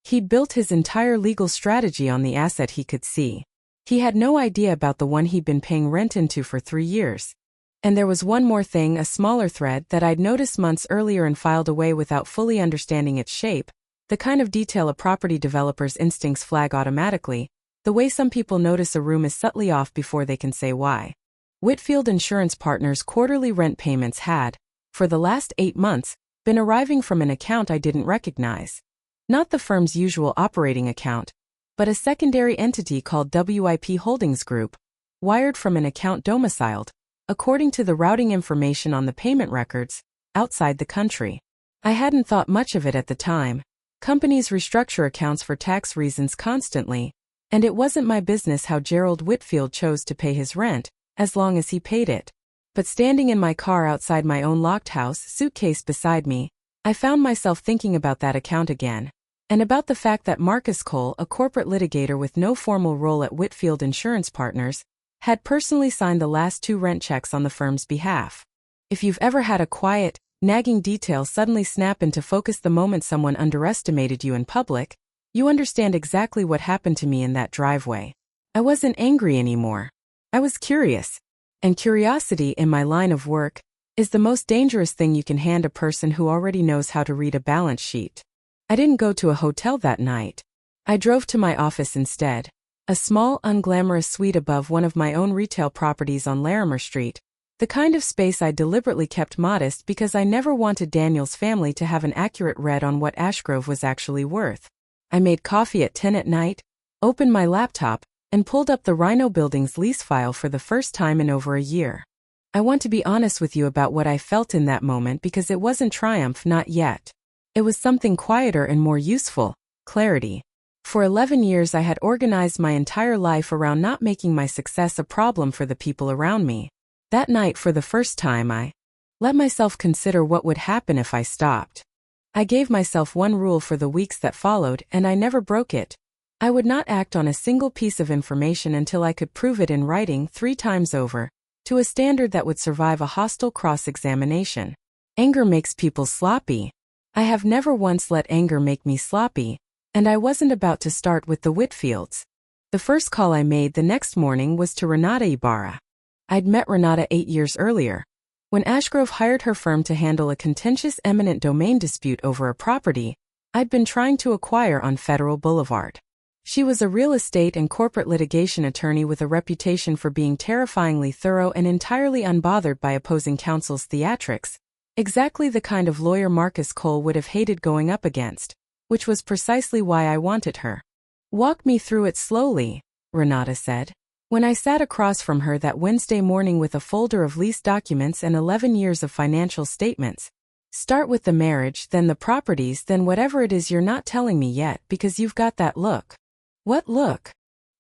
He'd built his entire legal strategy on the asset he could see. He had no idea about the one he'd been paying rent into for 3 years. And there was one more thing, a smaller thread, that I'd noticed months earlier and filed away without fully understanding its shape, the kind of detail a property developer's instincts flag automatically, the way some people notice a room is subtly off before they can say why. Whitfield Insurance Partners' quarterly rent payments had, for the last 8 months, been arriving from an account I didn't recognize. Not the firm's usual operating account, but a secondary entity called WIP Holdings Group, wired from an account domiciled, according to the routing information on the payment records, outside the country. I hadn't thought much of it at the time. Companies restructure accounts for tax reasons constantly, and it wasn't my business how Gerald Whitfield chose to pay his rent, as long as he paid it. But standing in my car outside my own locked house, Suitcase beside me, I found myself thinking about that account again, and about the fact that Marcus Cole, a corporate litigator with no formal role at Whitfield Insurance Partners, had personally signed the last 2 rent checks on the firm's behalf. If you've ever had a quiet, nagging detail suddenly snap into focus the moment someone underestimated you in public, you understand exactly what happened to me in that driveway. I wasn't angry anymore. I was curious. And curiosity, in my line of work, is the most dangerous thing you can hand a person who already knows how to read a balance sheet. I didn't go to a hotel that night. I drove to my office instead, a small, unglamorous suite above one of my own retail properties on Larimer Street, the kind of space I deliberately kept modest because I never wanted Daniel's family to have an accurate read on what Ashgrove was actually worth. I made coffee at 10 at night, opened my laptop, and pulled up the Rhino Building's lease file for the first time in over a year. I want to be honest with you about what I felt in that moment because it wasn't triumph, not yet. It was something quieter and more useful, clarity. For 11 years I had organized my entire life around not making my success a problem for the people around me. That night, for the first time, I let myself consider what would happen if I stopped. I gave myself one rule for the weeks that followed, and I never broke it. I would not act on a single piece of information until I could prove it in writing 3 times over, to a standard that would survive a hostile cross-examination. Anger makes people sloppy. I have never once let anger make me sloppy, and I wasn't about to start with the Whitfields. The first call I made the next morning was to Renata Ibarra. I'd met Renata 8 years earlier, when Ashgrove hired her firm to handle a contentious eminent domain dispute over a property I'd been trying to acquire on Federal Boulevard. She was a real estate and corporate litigation attorney with a reputation for being terrifyingly thorough and entirely unbothered by opposing counsel's theatrics, exactly the kind of lawyer Marcus Cole would have hated going up against, which was precisely why I wanted her. "Walk me through it slowly," Renata said. When I sat across from her that Wednesday morning with a folder of lease documents and 11 years of financial statements. "Start with the marriage, then the properties, then whatever it is you're not telling me yet because you've got that look." What look?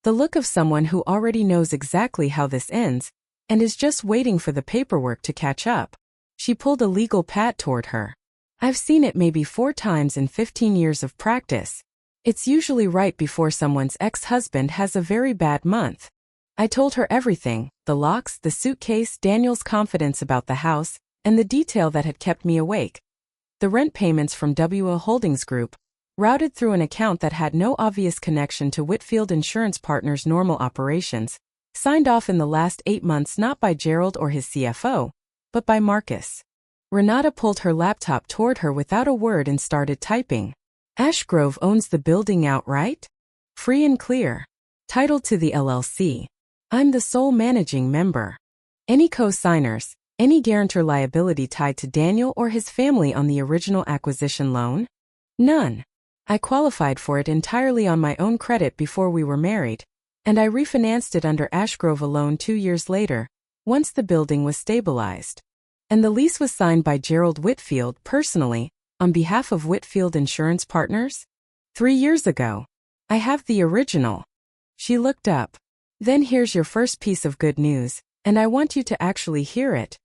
The look of someone who already knows exactly how this ends, and is just waiting for the paperwork to catch up. She pulled a legal pad toward her. "I've seen it maybe 4 times in 15 years of practice. It's usually right before someone's ex-husband has a very bad month." I told her everything, the locks, the suitcase, Daniel's confidence about the house, and the detail that had kept me awake. The rent payments from WIP Holdings Group, routed through an account that had no obvious connection to Whitfield Insurance Partners' normal operations, signed off in the last 8 months not by Gerald or his CFO, but by Marcus. Renata pulled her laptop toward her without a word and started typing. "Ashgrove owns the building outright? Free and clear. Title to the LLC. I'm the sole managing member. Any co-signers, Any guarantor liability tied to Daniel or his family on the original acquisition loan? None. I qualified for it entirely on my own credit before we were married, and I refinanced it under Ashgrove loan 2 years later, once the building was stabilized. And the lease was signed by Gerald Whitfield personally, on behalf of Whitfield Insurance Partners? 3 years ago. I have the original. She looked up. Then here's your first piece of good news, and I want you to actually hear it.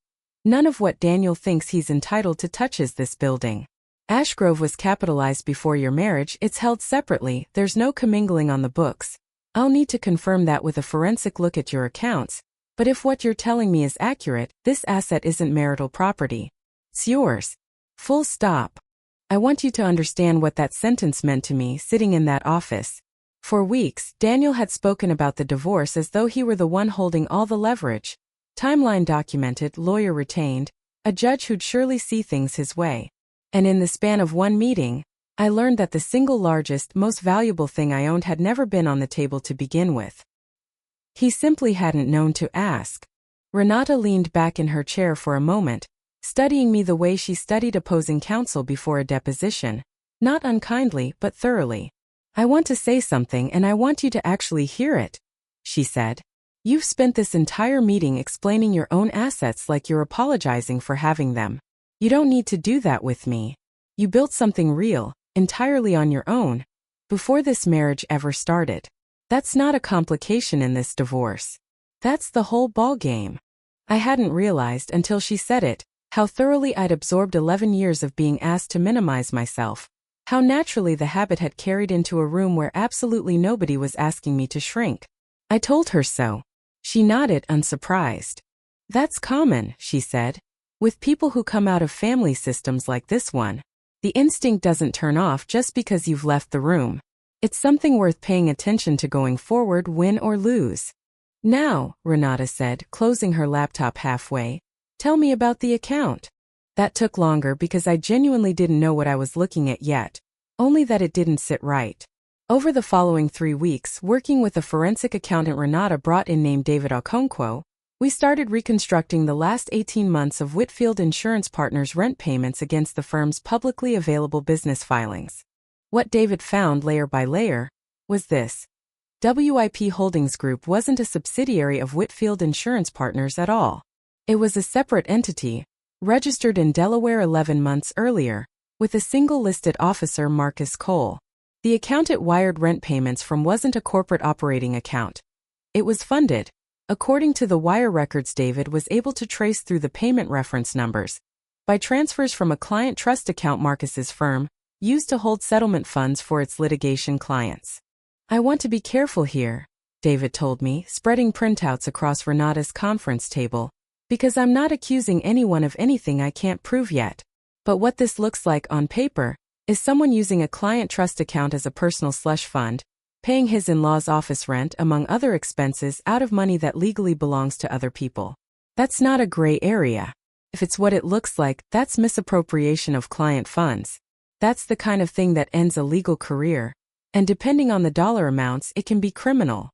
None of what Daniel thinks he's entitled to touches this building. Ashgrove was capitalized before your marriage, it's held separately, there's no commingling on the books. I'll need to confirm that with a forensic look at your accounts, but if what you're telling me is accurate, this asset isn't marital property. It's yours. Full stop. I want you to understand what that sentence meant to me sitting in that office. For weeks, Daniel had spoken about the divorce as though he were the one holding all the leverage. Timeline documented, lawyer retained, a judge who'd surely see things his way. And in the span of one meeting, I learned that the single largest, most valuable thing I owned had never been on the table to begin with. He simply hadn't known to ask. Renata leaned back in her chair for a moment, studying me the way she studied opposing counsel before a deposition, not unkindly but thoroughly. I want to say something and I want you to actually hear it, she said. You've spent this entire meeting explaining your own assets like you're apologizing for having them. You don't need to do that with me. You built something real, entirely on your own, before this marriage ever started. That's not a complication in this divorce. That's the whole ballgame. I hadn't realized until she said it, how thoroughly I'd absorbed 11 years of being asked to minimize myself. How naturally the habit had carried into a room where absolutely nobody was asking me to shrink. I told her so. She nodded, unsurprised. That's common, she said. With people who come out of family systems like this one, the instinct doesn't turn off just because you've left the room. It's something worth paying attention to going forward, win or lose. Now, Renata said, closing her laptop halfway, tell me about the account. That took longer because I genuinely didn't know what I was looking at yet, only that it didn't sit right. Over the following 3 weeks, working with a forensic accountant Renata brought in named David Okonkwo, we started reconstructing the last 18 months of Whitfield Insurance Partners' rent payments against the firm's publicly available business filings. What David found layer by layer was this. WIP Holdings Group wasn't a subsidiary of Whitfield Insurance Partners at all. It was a separate entity, registered in Delaware 11 months earlier, with a single listed officer, Marcus Cole. The account it wired rent payments from wasn't a corporate operating account. It was funded. According to the wire records David was able to trace through the payment reference numbers, by transfers from a client trust account Marcus's firm used to hold settlement funds for its litigation clients. I want to be careful here, David told me, spreading printouts across Renata's conference table, because I'm not accusing anyone of anything I can't prove yet. But what this looks like on paper is someone using a client trust account as a personal slush fund, paying his in-law's office rent among other expenses out of money that legally belongs to other people. That's not a gray area. If it's what it looks like, that's misappropriation of client funds. That's the kind of thing that ends a legal career, and depending on the dollar amounts, it can be criminal.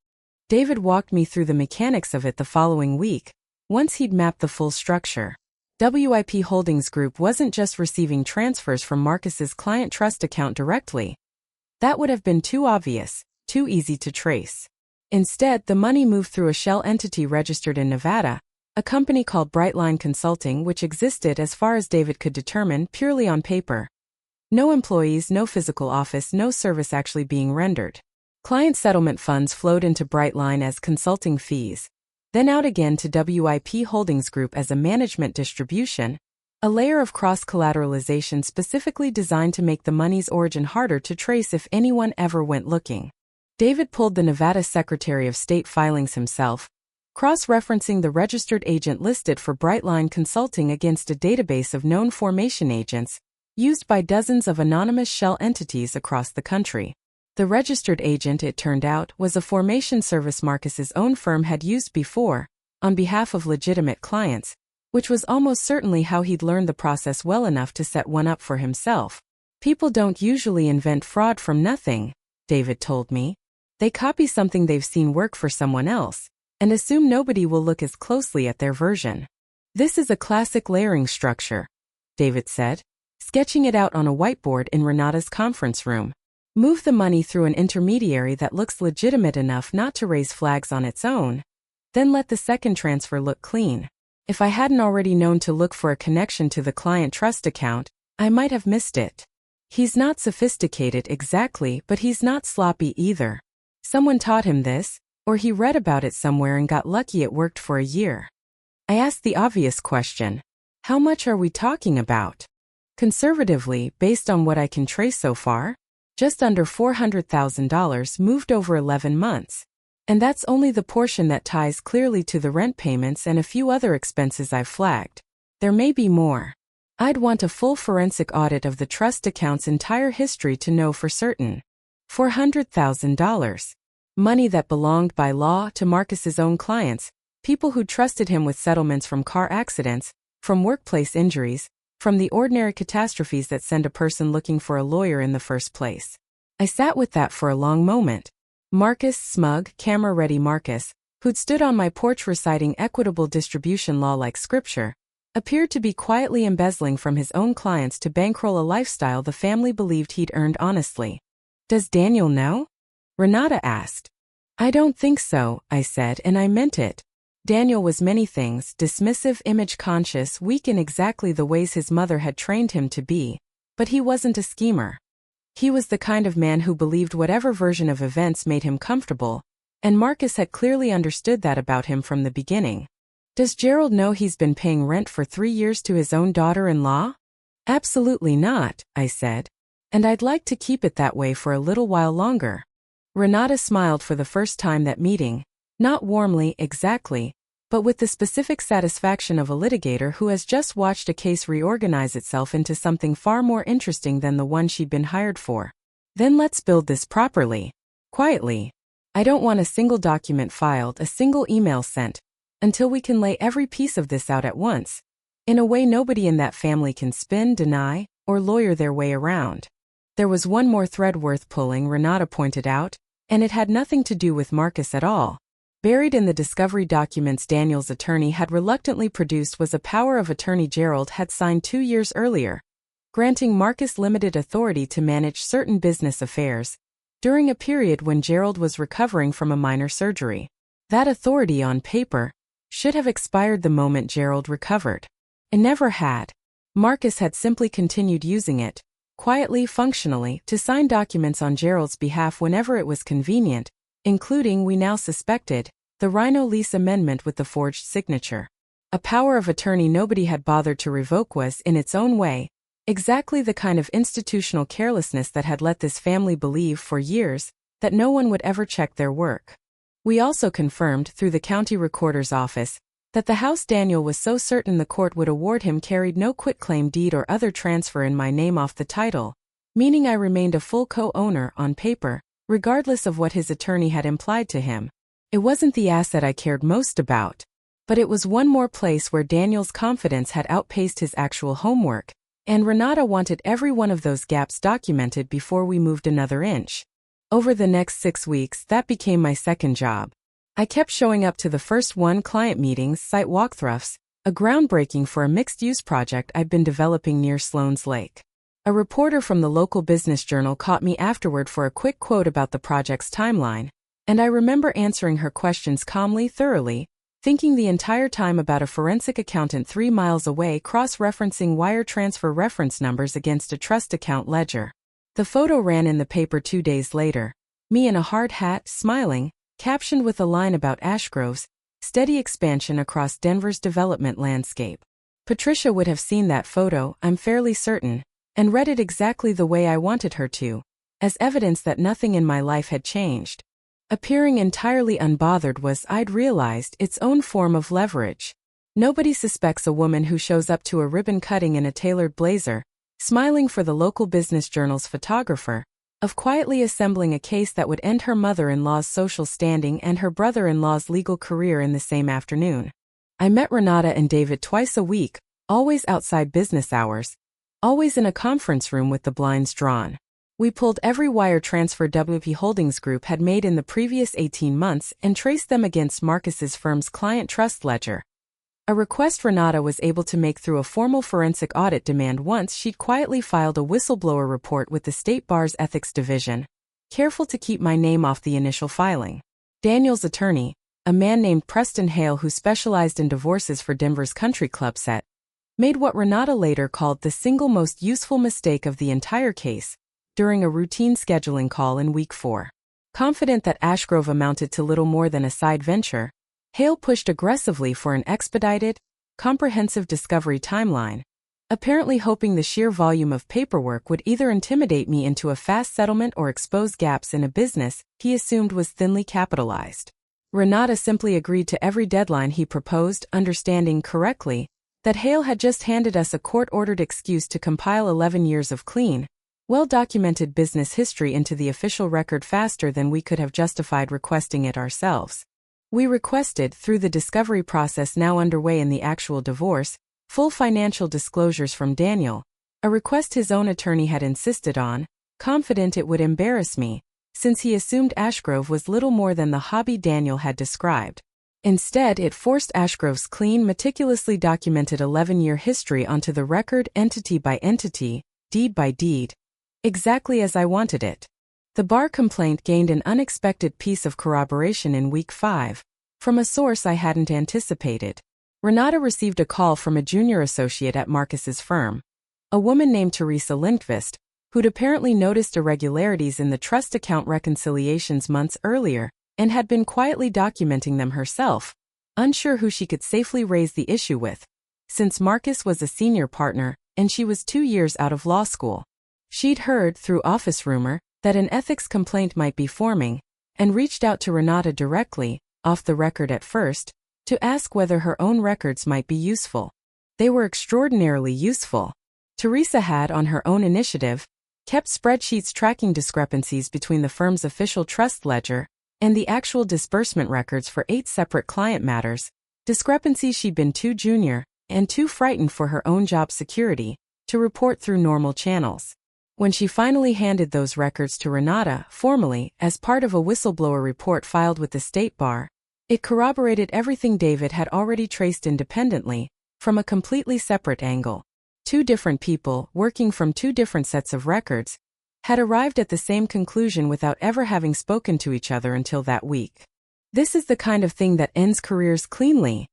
David walked me through the mechanics of it the following week, once he'd mapped the full structure. WIP Holdings Group wasn't just receiving transfers from Marcus's client trust account directly. That would have been too obvious, too easy to trace. Instead, the money moved through a shell entity registered in Nevada, a company called Brightline Consulting, which existed, as far as David could determine, purely on paper. No employees, no physical office, no service actually being rendered. Client settlement funds flowed into Brightline as consulting fees, then out again to WIP Holdings Group as a management distribution, a layer of cross-collateralization specifically designed to make the money's origin harder to trace if anyone ever went looking. David pulled the Nevada Secretary of State filings himself, cross-referencing the registered agent listed for Brightline Consulting against a database of known formation agents, used by dozens of anonymous shell entities across the country. The registered agent, it turned out, was a formation service Marcus's own firm had used before, on behalf of legitimate clients, which was almost certainly how he'd learned the process well enough to set one up for himself. People don't usually invent fraud from nothing, David told me. They copy something they've seen work for someone else, and assume nobody will look as closely at their version. This is a classic layering structure, David said, sketching it out on a whiteboard in Renata's conference room. Move the money through an intermediary that looks legitimate enough not to raise flags on its own. Then let the second transfer look clean. If I hadn't already known to look for a connection to the client trust account, I might have missed it. He's not sophisticated exactly, but he's not sloppy either. Someone taught him this, or he read about it somewhere and got lucky it worked for a year. I asked the obvious question. How much are we talking about? Conservatively, based on what I can trace so far, just under $400,000 moved over 11 months. And that's only the portion that ties clearly to the rent payments and a few other expenses I've flagged. There may be more. I'd want a full forensic audit of the trust account's entire history to know for certain. $400,000. Money that belonged by law to Marcus's own clients, people who trusted him with settlements from car accidents, from workplace injuries, from the ordinary catastrophes that send a person looking for a lawyer in the first place. I sat with that for a long moment. Marcus, smug, camera-ready Marcus, who'd stood on my porch reciting equitable distribution law like scripture, appeared to be quietly embezzling from his own clients to bankroll a lifestyle the family believed he'd earned honestly. Does Daniel know? Renata asked. I don't think so, I said, and I meant it. Daniel was many things, dismissive, image-conscious, weak in exactly the ways his mother had trained him to be, but he wasn't a schemer. He was the kind of man who believed whatever version of events made him comfortable, and Marcus had clearly understood that about him from the beginning. Does Gerald know he's been paying rent for 3 years to his own daughter-in-law? Absolutely not, I said. And I'd like to keep it that way for a little while longer. Renata smiled for the first time that meeting, not warmly, exactly, but with the specific satisfaction of a litigator who has just watched a case reorganize itself into something far more interesting than the one she'd been hired for. Then let's build this properly. Quietly. I don't want a single document filed, a single email sent, until we can lay every piece of this out at once, in a way nobody in that family can spin, deny, or lawyer their way around. There was one more thread worth pulling, Renata pointed out, and it had nothing to do with Marcus at all. Buried in the discovery documents Daniel's attorney had reluctantly produced was a power of attorney Gerald had signed 2 years earlier, granting Marcus limited authority to manage certain business affairs, during a period when Gerald was recovering from a minor surgery. That authority on paper should have expired the moment Gerald recovered. It never had. Marcus had simply continued using it, quietly, functionally, to sign documents on Gerald's behalf whenever it was convenient, including, we now suspected, the Rhino lease amendment with the forged signature. A power of attorney nobody had bothered to revoke was, in its own way, exactly the kind of institutional carelessness that had let this family believe for years that no one would ever check their work. We also confirmed, through the county recorder's office, that the house Daniel was so certain the court would award him carried no quitclaim deed or other transfer in my name off the title, meaning I remained a full co-owner on paper, regardless of what his attorney had implied to him. It wasn't the asset I cared most about, but it was one more place where Daniel's confidence had outpaced his actual homework, and Renata wanted every one of those gaps documented before we moved another inch. Over the next 6 weeks, that became my second job. I kept showing up to the first client meetings, site walkthroughs, a groundbreaking for a mixed-use project I'd been developing near Sloan's Lake. A reporter from the local business journal caught me afterward for a quick quote about the project's timeline, and I remember answering her questions calmly, thoroughly, thinking the entire time about a forensic accountant 3 miles away cross-referencing wire transfer reference numbers against a trust account ledger. The photo ran in the paper 2 days later, me in a hard hat, smiling, captioned with a line about Ashgrove's steady expansion across Denver's development landscape. Patricia would have seen that photo, I'm fairly certain, and read it exactly the way I wanted her to, as evidence that nothing in my life had changed. Appearing entirely unbothered was, I'd realized, its own form of leverage. Nobody suspects a woman who shows up to a ribbon cutting in a tailored blazer, smiling for the local business journal's photographer, of quietly assembling a case that would end her mother-in-law's social standing and her brother-in-law's legal career in the same afternoon. I met Renata and David twice a week, always outside business hours, always in a conference room with the blinds drawn. We pulled every wire transfer WP Holdings Group had made in the previous 18 months and traced them against Marcus's firm's client trust ledger. A request Renata was able to make through a formal forensic audit demand once she'd quietly filed a whistleblower report with the State Bar's Ethics Division, careful to keep my name off the initial filing. Daniel's attorney, a man named Preston Hale who specialized in divorces for Denver's country club set, made what Renata later called the single most useful mistake of the entire case, during a routine scheduling call in week 4. Confident that Ashgrove amounted to little more than a side venture, Hale pushed aggressively for an expedited, comprehensive discovery timeline, apparently hoping the sheer volume of paperwork would either intimidate me into a fast settlement or expose gaps in a business he assumed was thinly capitalized. Renata simply agreed to every deadline he proposed, understanding correctly that Hale had just handed us a court-ordered excuse to compile 11 years of clean, well-documented business history into the official record faster than we could have justified requesting it ourselves. We requested, through the discovery process now underway in the actual divorce, full financial disclosures from Daniel, a request his own attorney had insisted on, confident it would embarrass me, since he assumed Ashgrove was little more than the hobby Daniel had described. Instead, it forced Ashgrove's clean, meticulously documented 11-year history onto the record entity by entity, deed by deed, exactly as I wanted it. The bar complaint gained an unexpected piece of corroboration in week 5, from a source I hadn't anticipated. Renata received a call from a junior associate at Marcus's firm, a woman named Teresa Lindqvist, who'd apparently noticed irregularities in the trust account reconciliations months earlier and had been quietly documenting them herself, unsure who she could safely raise the issue with, since Marcus was a senior partner and she was 2 years out of law school. She'd heard, through office rumor, that an ethics complaint might be forming, and reached out to Renata directly, off the record at first, to ask whether her own records might be useful. They were extraordinarily useful. Teresa had, on her own initiative, kept spreadsheets tracking discrepancies between the firm's official trust ledger and the actual disbursement records for 8 separate client matters, discrepancies she'd been too junior and too frightened for her own job security to report through normal channels. When she finally handed those records to Renata, formally, as part of a whistleblower report filed with the State Bar, it corroborated everything David had already traced independently, from a completely separate angle. 2 different people, working from 2 different sets of records, had arrived at the same conclusion without ever having spoken to each other until that week. "This is the kind of thing that ends careers cleanly,"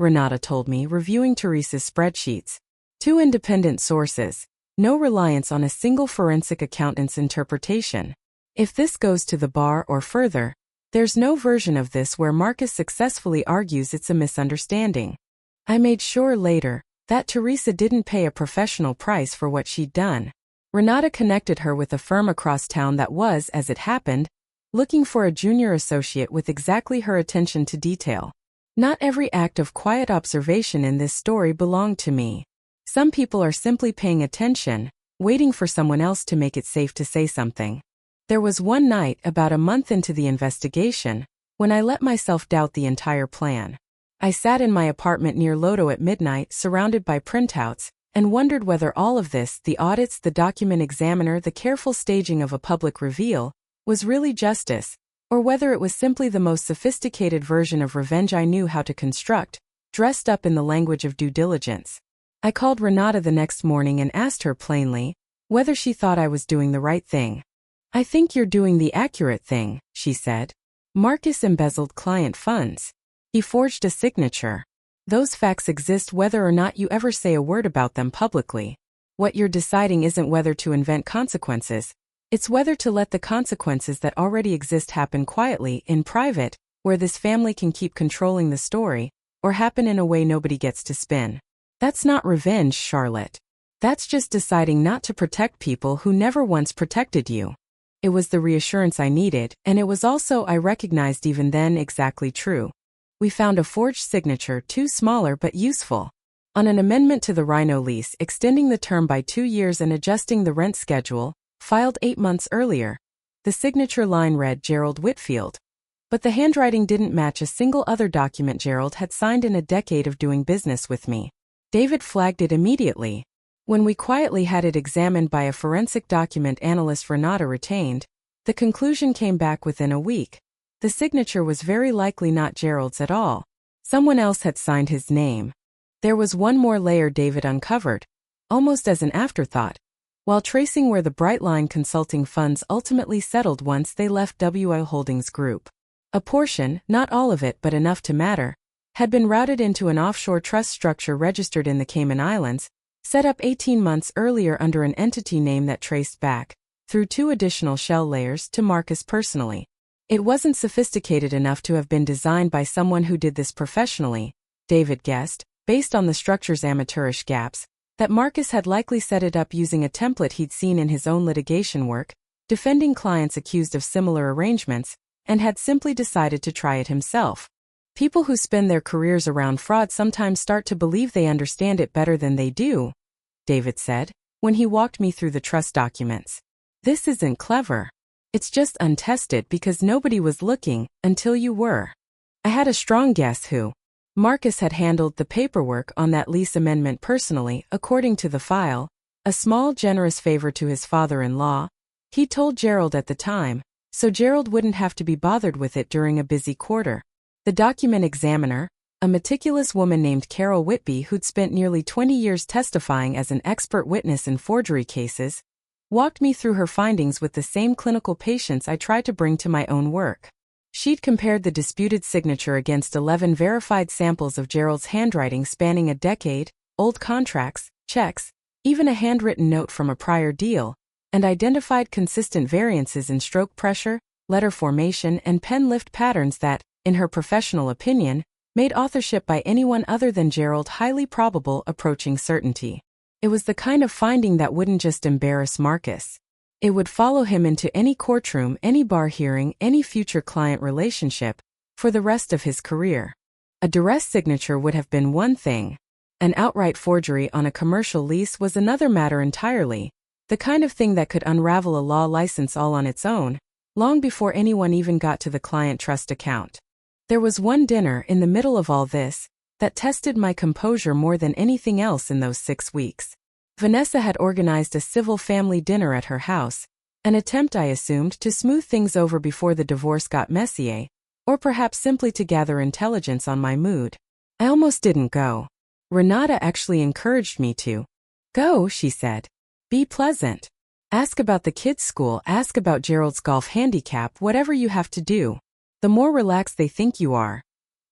Renata told me, reviewing Teresa's spreadsheets. 2 independent sources. No reliance on a single forensic accountant's interpretation. If this goes to the bar or further, there's no version of this where Marcus successfully argues it's a misunderstanding. I made sure later that Teresa didn't pay a professional price for what she'd done. Renata connected her with a firm across town that was, as it happened, looking for a junior associate with exactly her attention to detail. Not every act of quiet observation in this story belonged to me. Some people are simply paying attention, waiting for someone else to make it safe to say something. There was one night, about a month into the investigation, when I let myself doubt the entire plan. I sat in my apartment near Lodo at midnight, surrounded by printouts, and wondered whether all of this, the audits, the document examiner, the careful staging of a public reveal, was really justice, or whether it was simply the most sophisticated version of revenge I knew how to construct, dressed up in the language of due diligence. I called Renata the next morning and asked her plainly whether she thought I was doing the right thing. "I think you're doing the accurate thing," she said. "Marcus embezzled client funds. He forged a signature. Those facts exist whether or not you ever say a word about them publicly. What you're deciding isn't whether to invent consequences, it's whether to let the consequences that already exist happen quietly, in private, where this family can keep controlling the story, or happen in a way nobody gets to spin. That's not revenge, Charlotte. That's just deciding not to protect people who never once protected you." It was the reassurance I needed, and it was also, I recognized even then, exactly true. We found a forged signature, too smaller but useful. On an amendment to the Rhino lease extending the term by 2 years and adjusting the rent schedule, filed 8 months earlier. The signature line read Gerald Whitfield. But the handwriting didn't match a single other document Gerald had signed in a decade of doing business with me. David flagged it immediately. When we quietly had it examined by a forensic document analyst Renata retained, the conclusion came back within a week. The signature was very likely not Gerald's at all. Someone else had signed his name, There was one more layer David uncovered, almost as an afterthought, while tracing where the Brightline Consulting funds ultimately settled once they left WL Holdings Group. A portion, not all of it but enough to matter, had been routed into an offshore trust structure registered in the Cayman Islands, set up 18 months earlier under an entity name that traced back, through 2 additional shell layers, to Marcus personally. It wasn't sophisticated enough to have been designed by someone who did this professionally, David guessed, based on the structure's amateurish gaps, that Marcus had likely set it up using a template he'd seen in his own litigation work, defending clients accused of similar arrangements, and had simply decided to try it himself. People who spend their careers around fraud sometimes start to believe they understand it better than they do, David said, when he walked me through the trust documents. This isn't clever. It's just untested because nobody was looking until you were. I had a strong guess who. Marcus had handled the paperwork on that lease amendment personally, according to the file, a small generous favor to his father-in-law, he told Gerald at the time, so Gerald wouldn't have to be bothered with it during a busy quarter. The document examiner, a meticulous woman named Carol Whitby who'd spent nearly 20 years testifying as an expert witness in forgery cases, walked me through her findings with the same clinical patience I tried to bring to my own work. She'd compared the disputed signature against 11 verified samples of Gerald's handwriting spanning a decade, old contracts, checks, even a handwritten note from a prior deal, and identified consistent variances in stroke pressure, letter formation, and pen lift patterns that, in her professional opinion, made authorship by anyone other than Gerald highly probable, approaching certainty. It was the kind of finding that wouldn't just embarrass Marcus. It would follow him into any courtroom, any bar hearing, any future client relationship, for the rest of his career. A duress signature would have been one thing. An outright forgery on a commercial lease was another matter entirely, the kind of thing that could unravel a law license all on its own, long before anyone even got to the client trust account. There was one dinner in the middle of all this that tested my composure more than anything else in those 6 weeks. Vanessa had organized a civil family dinner at her house, an attempt I assumed to smooth things over before the divorce got messy, or perhaps simply to gather intelligence on my mood. I almost didn't go. Renata actually encouraged me to. Go, she said. Be pleasant. Ask about the kids' school, ask about Gerald's golf handicap, whatever you have to do. The more relaxed they think you are,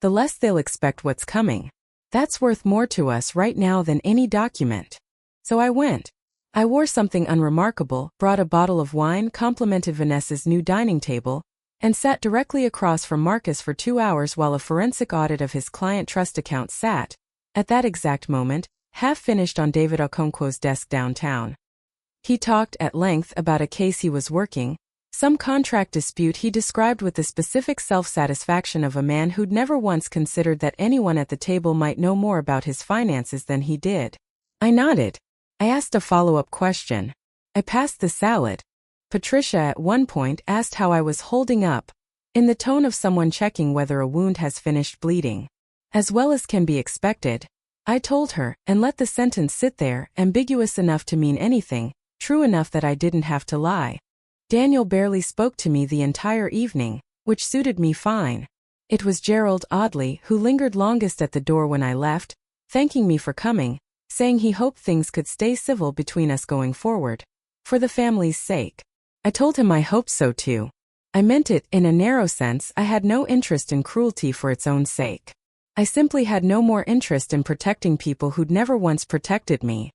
the less they'll expect what's coming. That's worth more to us right now than any document. So I went. I wore something unremarkable, brought a bottle of wine, complimented Vanessa's new dining table, and sat directly across from Marcus for 2 hours while a forensic audit of his client trust account sat, at that exact moment, half-finished on David Okonkwo's desk downtown. He talked at length about a case he was working, some contract dispute he described with the specific self-satisfaction of a man who'd never once considered that anyone at the table might know more about his finances than he did. I nodded. I asked a follow-up question. I passed the salad. Patricia at one point asked how I was holding up, in the tone of someone checking whether a wound has finished bleeding. As well as can be expected, I told her, and let the sentence sit there, ambiguous enough to mean anything, true enough that I didn't have to lie. Daniel barely spoke to me the entire evening, which suited me fine. It was Gerald, oddly, who lingered longest at the door when I left, thanking me for coming, saying he hoped things could stay civil between us going forward, for the family's sake. I told him I hoped so too. I meant it in a narrow sense. I had no interest in cruelty for its own sake. I simply had no more interest in protecting people who'd never once protected me.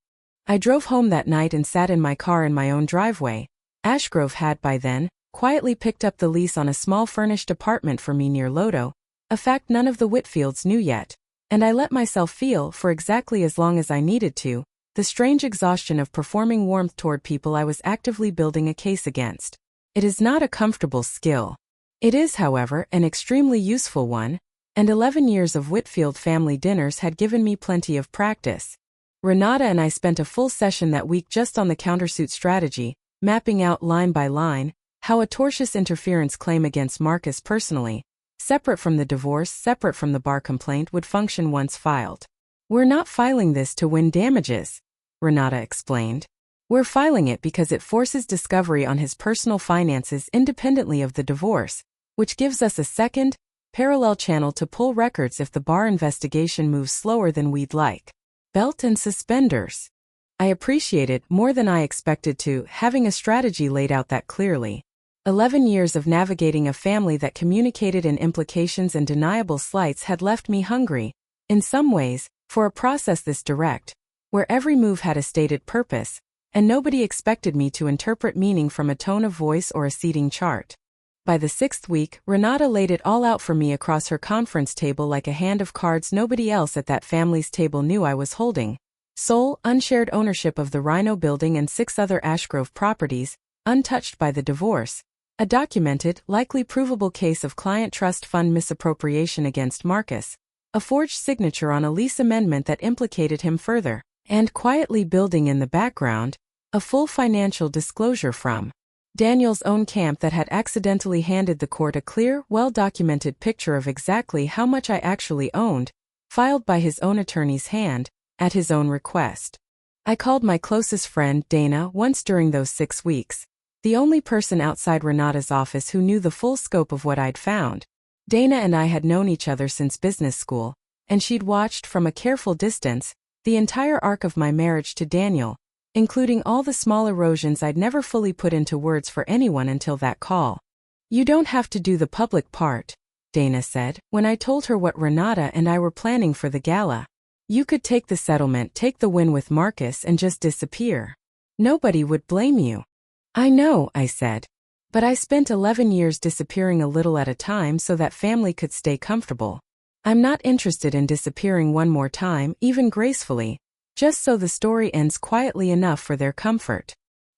I drove home that night and sat in my car in my own driveway. Ashgrove had by then quietly picked up the lease on a small furnished apartment for me near Lodo, a fact none of the Whitfields knew yet, and I let myself feel, for exactly as long as I needed to, the strange exhaustion of performing warmth toward people I was actively building a case against. It is not a comfortable skill. It is, however, an extremely useful one, and 11 years of Whitfield family dinners had given me plenty of practice. Renata and I spent a full session that week just on the countersuit strategy, mapping out line by line how a tortious interference claim against Marcus personally, separate from the divorce, separate from the bar complaint, would function once filed. We're not filing this to win damages, Renata explained. We're filing it because it forces discovery on his personal finances independently of the divorce, which gives us a second, Parallel channel to pull records if the bar investigation moves slower than we'd like. Belt and suspenders. I appreciated, more than I expected to, having a strategy laid out that clearly. 11 years of navigating a family that communicated in implications and deniable slights had left me hungry, in some ways, for a process this direct, where every move had a stated purpose, and nobody expected me to interpret meaning from a tone of voice or a seating chart. By the 6th week, Renata laid it all out for me across her conference table like a hand of cards nobody else at that family's table knew I was holding. Sole, unshared ownership of the Rhino Building and 6 other Ashgrove properties, untouched by the divorce. A documented, likely provable case of client trust fund misappropriation against Marcus. A forged signature on a lease amendment that implicated him further. And quietly building in the background, a full financial disclosure from Daniel's own camp that had accidentally handed the court a clear, well-documented picture of exactly how much I actually owned, filed by his own attorney's hand, at his own request. I called my closest friend, Dana, once during those 6 weeks. The only person outside Renata's office who knew the full scope of what I'd found. Dana and I had known each other since business school, and she'd watched, from a careful distance, the entire arc of my marriage to Daniel, including all the small erosions I'd never fully put into words for anyone until that call. "You don't have to do the public part," Dana said, when I told her what Renata and I were planning for the gala. "You could take the settlement, take the win with Marcus, and just disappear. Nobody would blame you." "I know," I said. "But I spent 11 years disappearing a little at a time so that family could stay comfortable. I'm not interested in disappearing one more time, even gracefully, just so the story ends quietly enough for their comfort."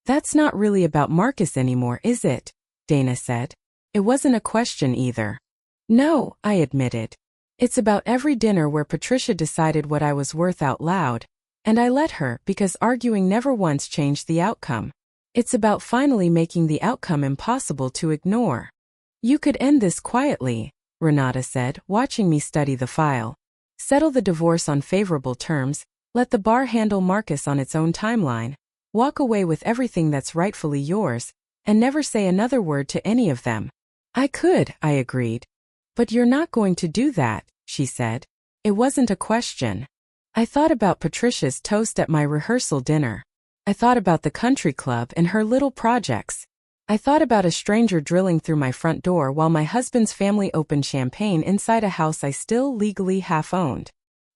"That's not really about Marcus anymore, is it?" Dana said. It wasn't a question either. "No," I admitted. "It's about every dinner where Patricia decided what I was worth out loud, and I let her because arguing never once changed the outcome. It's about finally making the outcome impossible to ignore." "You could end this quietly," Renata said, watching me study the file. "Settle the divorce on favorable terms, let the bar handle Marcus on its own timeline, walk away with everything that's rightfully yours, and never say another word to any of them." "I could," I agreed. "But you're not going to do that," she said. It wasn't a question. I thought about Patricia's toast at my rehearsal dinner. I thought about the country club and her little projects. I thought about a stranger drilling through my front door while my husband's family opened champagne inside a house I still legally half-owned.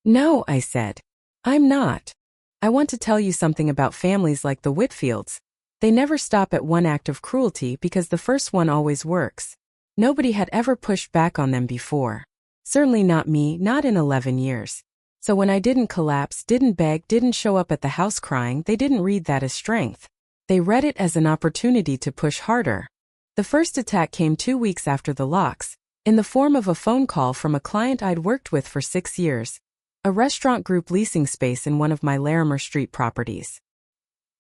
"No," I said. "I'm not. I want to tell you something about families like the Whitfields. They never stop at one act of cruelty because the first one always works. Nobody had ever pushed back on them before. Certainly not me, not in 11 years. So when I didn't collapse, didn't beg, didn't show up at the house crying, they didn't read that as strength. They read it as an opportunity to push harder." The first attack came 2 weeks after the locks, in the form of a phone call from a client I'd worked with for 6 years. A restaurant group leasing space in one of my Larimer Street properties.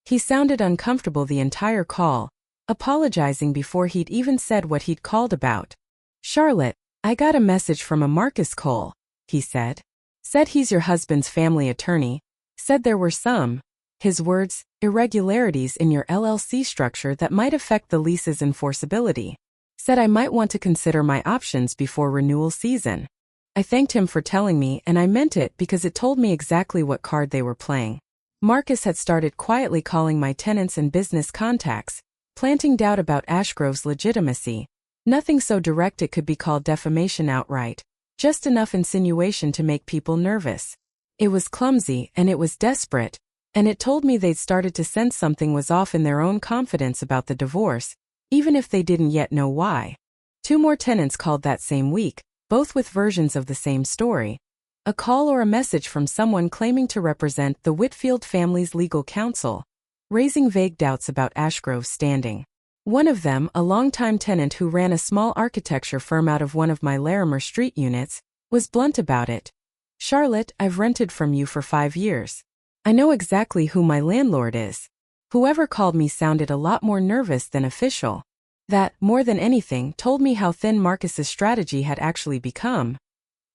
He sounded uncomfortable the entire call, apologizing before he'd even said what he'd called about. "Charlotte, I got a message from a Marcus Cole," he said. "Said he's your husband's family attorney. Said there were some," his words, "irregularities in your LLC structure that might affect the lease's enforceability. Said I might want to consider my options before renewal season." I thanked him for telling me, and I meant it because it told me exactly what card they were playing. Marcus had started quietly calling my tenants and business contacts, planting doubt about Ashgrove's legitimacy. Nothing so direct it could be called defamation outright. Just enough insinuation to make people nervous. It was clumsy, and it was desperate, and it told me they'd started to sense something was off in their own confidence about the divorce, even if they didn't yet know why. 2 more tenants called that same week, both with versions of the same story. A call or a message from someone claiming to represent the Whitfield family's legal counsel, raising vague doubts about Ashgrove's standing. One of them, a longtime tenant who ran a small architecture firm out of one of my Larimer Street units, was blunt about it. "Charlotte, I've rented from you for 5 years. I know exactly who my landlord is." Whoever called me sounded a lot more nervous than official. That, more than anything, told me how thin Marcus's strategy had actually become.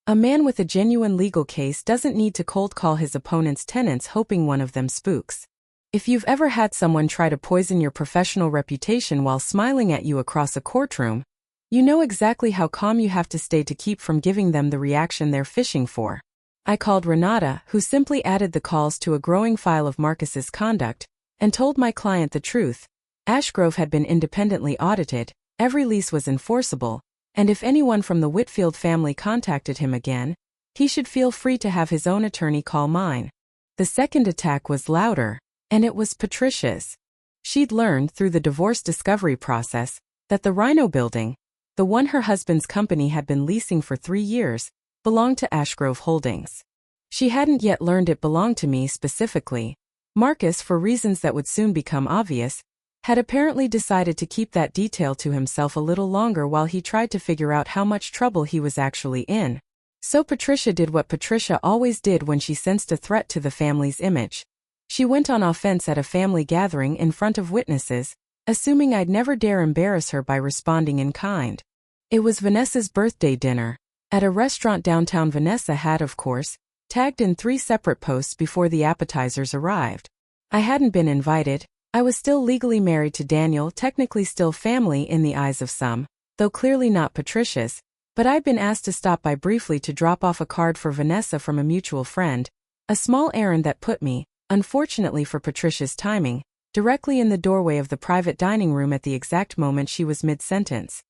A man with a genuine legal case doesn't need to cold call his opponent's tenants hoping one of them spooks. If you've ever had someone try to poison your professional reputation while smiling at you across a courtroom, You know exactly how calm you have to stay to keep from giving them the reaction they're fishing for. I called Renata, who simply added the calls to a growing file of Marcus's conduct, and told my client the truth. Ashgrove had been independently audited, every lease was enforceable, and if anyone from the Whitfield family contacted him again, he should feel free to have his own attorney call mine. The second attack was louder, and it was Patricia's. She'd learned through the divorce discovery process that the Rhino building, the one her husband's company had been leasing for 3 years, belonged to Ashgrove Holdings. She hadn't yet learned it belonged to me specifically. Marcus, for reasons that would soon become obvious, had apparently decided to keep that detail to himself a little longer while he tried to figure out how much trouble he was actually in. So Patricia did what Patricia always did when she sensed a threat to the family's image. She went on offense at a family gathering in front of witnesses, assuming I'd never dare embarrass her by responding in kind. It was Vanessa's birthday dinner, at a restaurant downtown. Vanessa had, of course, tagged in 3 separate posts before the appetizers arrived. I hadn't been invited. I was still legally married to Daniel, technically still family in the eyes of some, though clearly not Patricia's, but I'd been asked to stop by briefly to drop off a card for Vanessa from a mutual friend, a small errand that put me, unfortunately for Patricia's timing, directly in the doorway of the private dining room at the exact moment she was mid-sentence.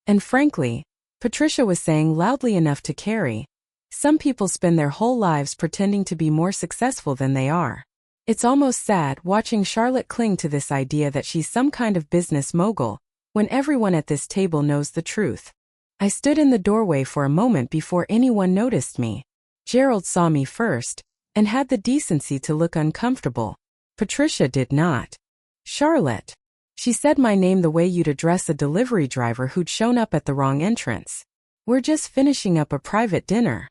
And frankly, Patricia was saying loudly enough to carry. Some people spend their whole lives pretending to be more successful than they are. It's almost sad watching Charlotte cling to this idea that she's some kind of business mogul, when everyone at this table knows the truth. I stood in the doorway for a moment before anyone noticed me. Gerald saw me first, and had the decency to look uncomfortable. Patricia did not. Charlotte. She said my name the way you'd address a delivery driver who'd shown up at the wrong entrance. We're just finishing up a private dinner.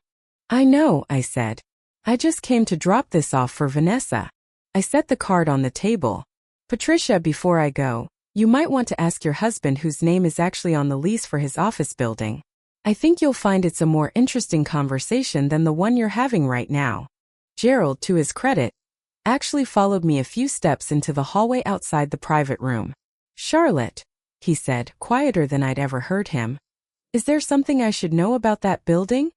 I know, I said. I just came to drop this off for Vanessa. I set the card on the table. Patricia, before I go, you might want to ask your husband whose name is actually on the lease for his office building. I think you'll find it's a more interesting conversation than the one you're having right now. Gerald, to his credit, actually followed me a few steps into the hallway outside the private room. Charlotte, he said, quieter than I'd ever heard him. Is there something I should know about that building?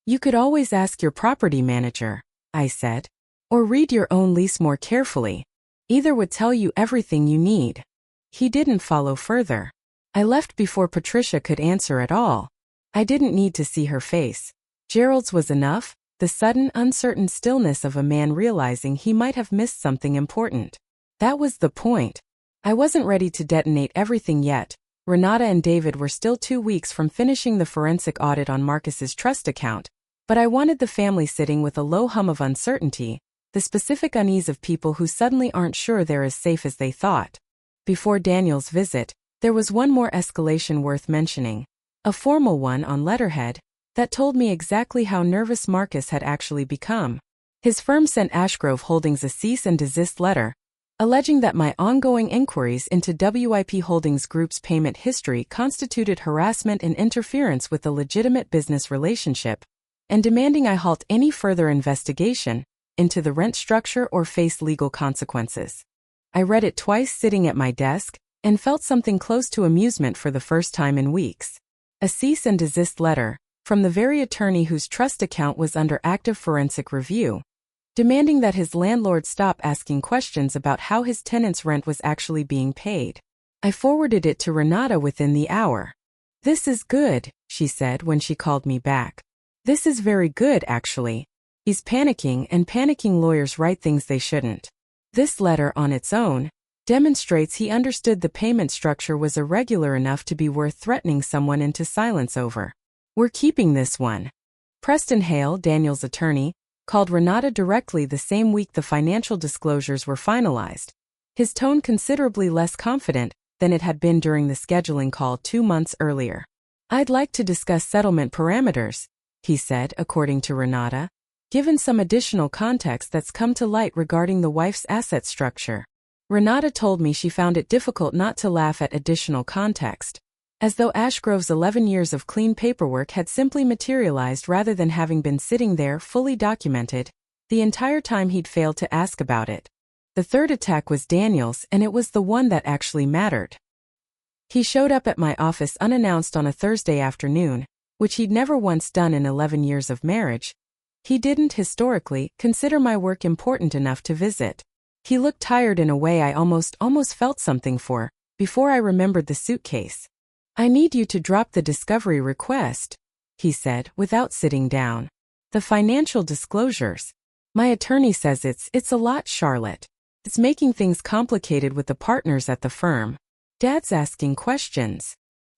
You could always ask your property manager, I said. Or read your own lease more carefully. Either would tell you everything you need. He didn't follow further. I left before Patricia could answer at all. I didn't need to see her face. Gerald's was enough, the sudden, uncertain stillness of a man realizing he might have missed something important. That was the point. I wasn't ready to detonate everything yet. Renata and David were still 2 weeks from finishing the forensic audit on Marcus's trust account, but I wanted the family sitting with a low hum of uncertainty, the specific unease of people who suddenly aren't sure they're as safe as they thought. Before Daniel's visit, there was one more escalation worth mentioning, a formal one on letterhead, that told me exactly how nervous Marcus had actually become. His firm sent Ashgrove Holdings a cease and desist letter, alleging that my ongoing inquiries into WIP Holdings Group's payment history constituted harassment and interference with a legitimate business relationship, and demanding I halt any further investigation into the rent structure or face legal consequences. I read it twice sitting at my desk, and felt something close to amusement for the first time in weeks. A cease and desist letter, from the very attorney whose trust account was under active forensic review, demanding that his landlord stop asking questions about how his tenant's rent was actually being paid. I forwarded it to Renata within the hour. "This is good," she said when she called me back. "This is very good, actually. He's panicking, and panicking lawyers write things they shouldn't." This letter on its own demonstrates he understood the payment structure was irregular enough to be worth threatening someone into silence over. "We're keeping this one." Preston Hale, Daniel's attorney, called Renata directly the same week the financial disclosures were finalized, his tone considerably less confident than it had been during the scheduling call 2 months earlier. "I'd like to discuss settlement parameters," he said, according to Renata, given some additional context that's come to light regarding the wife's asset structure. Renata told me she found it difficult not to laugh at additional context, as though Ashgrove's 11 years of clean paperwork had simply materialized rather than having been sitting there fully documented the entire time he'd failed to ask about it. The third attack was Daniel's, and it was the one that actually mattered. He showed up at my office unannounced on a Thursday afternoon, which he'd never once done in 11 years of marriage. He didn't, historically, consider my work important enough to visit. He looked tired in a way I almost felt something for, before I remembered the suitcase. "I need you to drop the discovery request," he said, without sitting down. "The financial disclosures. My attorney says it's a lot, Charlotte. It's making things complicated with the partners at the firm. Dad's asking questions."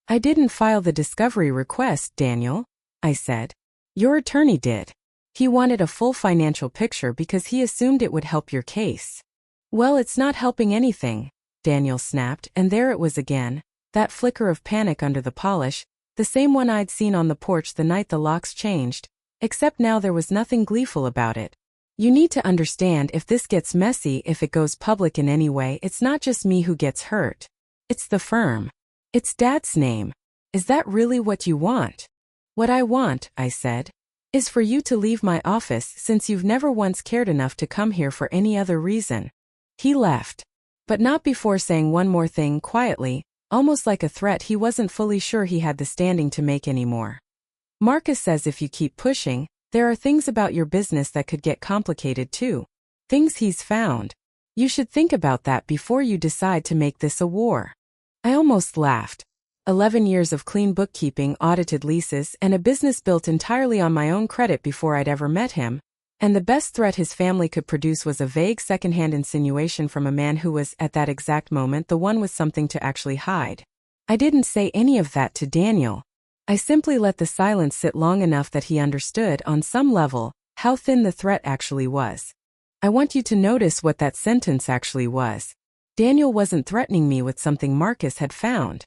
"I didn't file the discovery request, Daniel," I said. "Your attorney did. He wanted a full financial picture because he assumed it would help your case." "Well, it's not helping anything," Daniel snapped, and there it was again, that flicker of panic under the polish, the same one I'd seen on the porch the night the locks changed, except now there was nothing gleeful about it. "You need to understand, if this gets messy, if it goes public in any way, it's not just me who gets hurt. It's the firm. It's Dad's name. Is that really what you want?" "What I want," I said, "is for you to leave my office, since you've never once cared enough to come here for any other reason." He left. But not before saying one more thing quietly, almost like a threat he wasn't fully sure he had the standing to make anymore. "Marcus says if you keep pushing, there are things about your business that could get complicated too. Things he's found. You should think about that before you decide to make this a war." I almost laughed. 11 years of clean bookkeeping, audited leases, and a business built entirely on my own credit before I'd ever met him. And the best threat his family could produce was a vague secondhand insinuation from a man who was, at that exact moment, the one with something to actually hide. I didn't say any of that to Daniel. I simply let the silence sit long enough that he understood, on some level, how thin the threat actually was. I want you to notice what that sentence actually was. Daniel wasn't threatening me with something Marcus had found.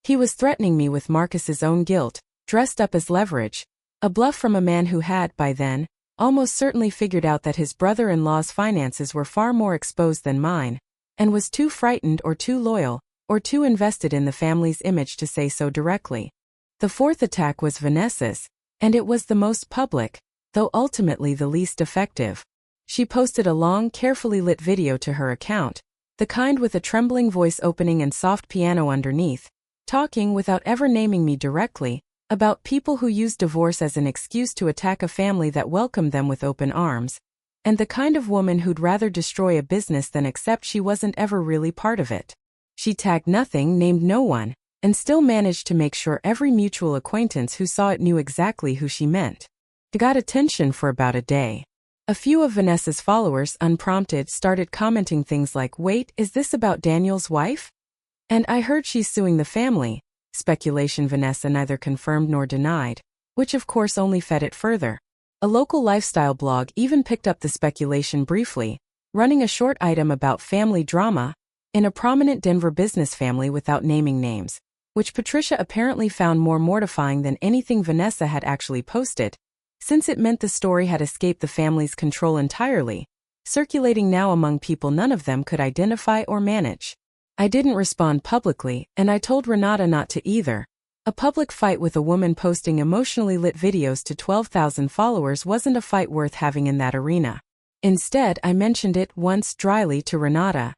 He was threatening me with Marcus's own guilt, dressed up as leverage, a bluff from a man who had, by then, almost certainly figured out that his brother-in-law's finances were far more exposed than mine, and was too frightened or too loyal, or too invested in the family's image to say so directly. The fourth attack was Vanessa's, and it was the most public, though ultimately the least effective. She posted a long, carefully lit video to her account, the kind with a trembling voice opening and soft piano underneath, talking without ever naming me directly, about people who use divorce as an excuse to attack a family that welcomed them with open arms, and the kind of woman who'd rather destroy a business than accept she wasn't ever really part of it. She tagged nothing, named no one, and still managed to make sure every mutual acquaintance who saw it knew exactly who she meant. It got attention for about a day. A few of Vanessa's followers, unprompted, started commenting things like, "Wait, is this about Daniel's wife? And I heard she's suing the family." Speculation Vanessa neither confirmed nor denied, which of course only fed it further. A local lifestyle blog even picked up the speculation briefly, running a short item about family drama in a prominent Denver business family without naming names, which Patricia apparently found more mortifying than anything Vanessa had actually posted, since it meant the story had escaped the family's control entirely, circulating now among people none of them could identify or manage. I didn't respond publicly, and I told Renata not to either. A public fight with a woman posting emotionally lit videos to 12,000 followers wasn't a fight worth having in that arena. Instead, I mentioned it once dryly to Renata.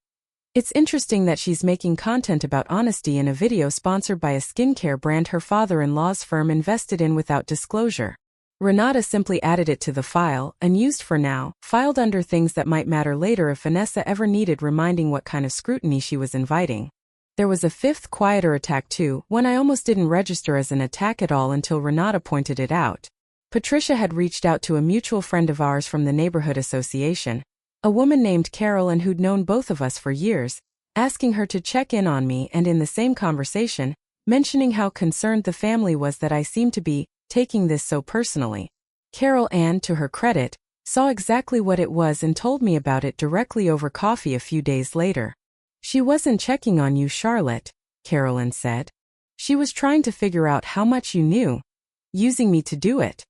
"It's interesting that she's making content about honesty in a video sponsored by a skincare brand her father-in-law's firm invested in without disclosure." Renata simply added it to the file, unused for now, filed under things that might matter later if Vanessa ever needed reminding what kind of scrutiny she was inviting. There was a fifth, quieter attack too, one I almost didn't register as an attack at all until Renata pointed it out. Patricia had reached out to a mutual friend of ours from the neighborhood association, a woman named Carol, and who'd known both of us for years, asking her to check in on me, and in the same conversation, mentioning how concerned the family was that I seemed to be taking this so personally. Carol Ann, to her credit, saw exactly what it was and told me about it directly over coffee a few days later. "She wasn't checking on you, Charlotte," Carolyn said. "She was trying to figure out how much you knew, using me to do it."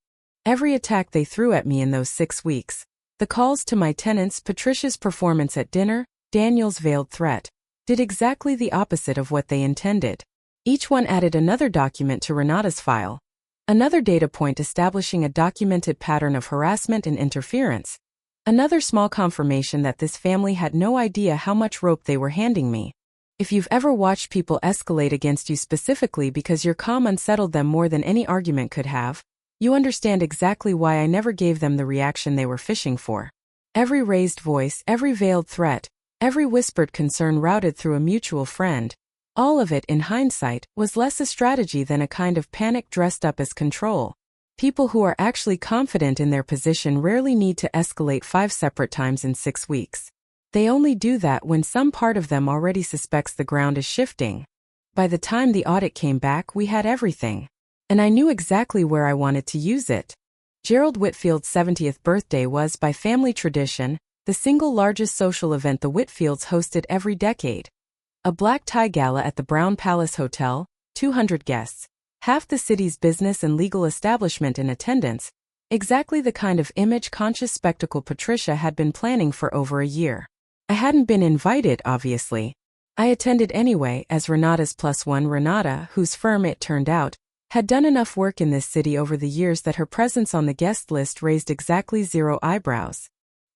Every attack they threw at me in those 6 weeks, the calls to my tenants, Patricia's performance at dinner, Daniel's veiled threat, did exactly the opposite of what they intended. Each one added another document to Renata's file. Another data point establishing a documented pattern of harassment and interference. Another small confirmation that this family had no idea how much rope they were handing me. If you've ever watched people escalate against you specifically because your calm unsettled them more than any argument could have, you understand exactly why I never gave them the reaction they were fishing for. Every raised voice, every veiled threat, every whispered concern routed through a mutual friend, all of it, in hindsight, was less a strategy than a kind of panic dressed up as control. People who are actually confident in their position rarely need to escalate 5 separate times in 6 weeks. They only do that when some part of them already suspects the ground is shifting. By the time the audit came back, we had everything. And I knew exactly where I wanted to use it. Gerald Whitfield's 70th birthday was, by family tradition, the single largest social event the Whitfields hosted every decade. A black tie gala at the Brown Palace Hotel, 200 guests, half the city's business and legal establishment in attendance, exactly the kind of image-conscious spectacle Patricia had been planning for over a year. I hadn't been invited, obviously. I attended anyway, as Renata's +1. Renata, whose firm, it turned out, had done enough work in this city over the years that her presence on the guest list raised exactly 0 eyebrows.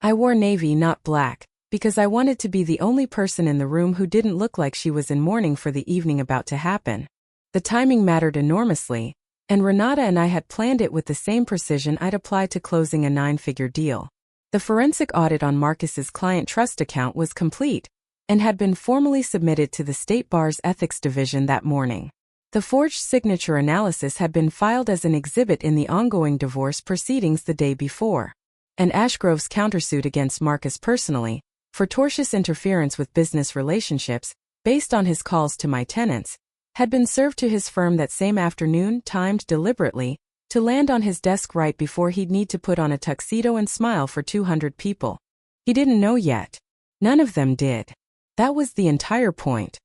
I wore navy, not black, because I wanted to be the only person in the room who didn't look like she was in mourning for the evening about to happen. The timing mattered enormously, and Renata and I had planned it with the same precision I'd apply to closing a 9-figure deal. The forensic audit on Marcus's client trust account was complete, and had been formally submitted to the State Bar's Ethics Division that morning. The forged signature analysis had been filed as an exhibit in the ongoing divorce proceedings the day before. And Ashgrove's countersuit against Marcus personally, for tortious interference with business relationships, based on his calls to my tenants, had been served to his firm that same afternoon, timed deliberately, to land on his desk right before he'd need to put on a tuxedo and smile for 200 people. He didn't know yet. None of them did. That was the entire point.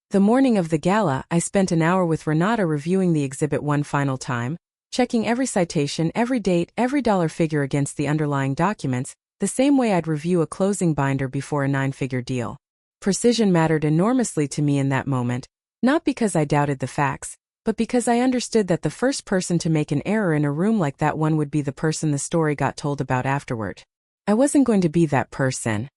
The morning of the gala, I spent an hour with Renata reviewing the exhibit one final time, checking every citation, every date, every dollar figure against the underlying documents, the same way I'd review a closing binder before a 9-figure deal. Precision mattered enormously to me in that moment, not because I doubted the facts, but because I understood that the first person to make an error in a room like that one would be the person the story got told about afterward. I wasn't going to be that person.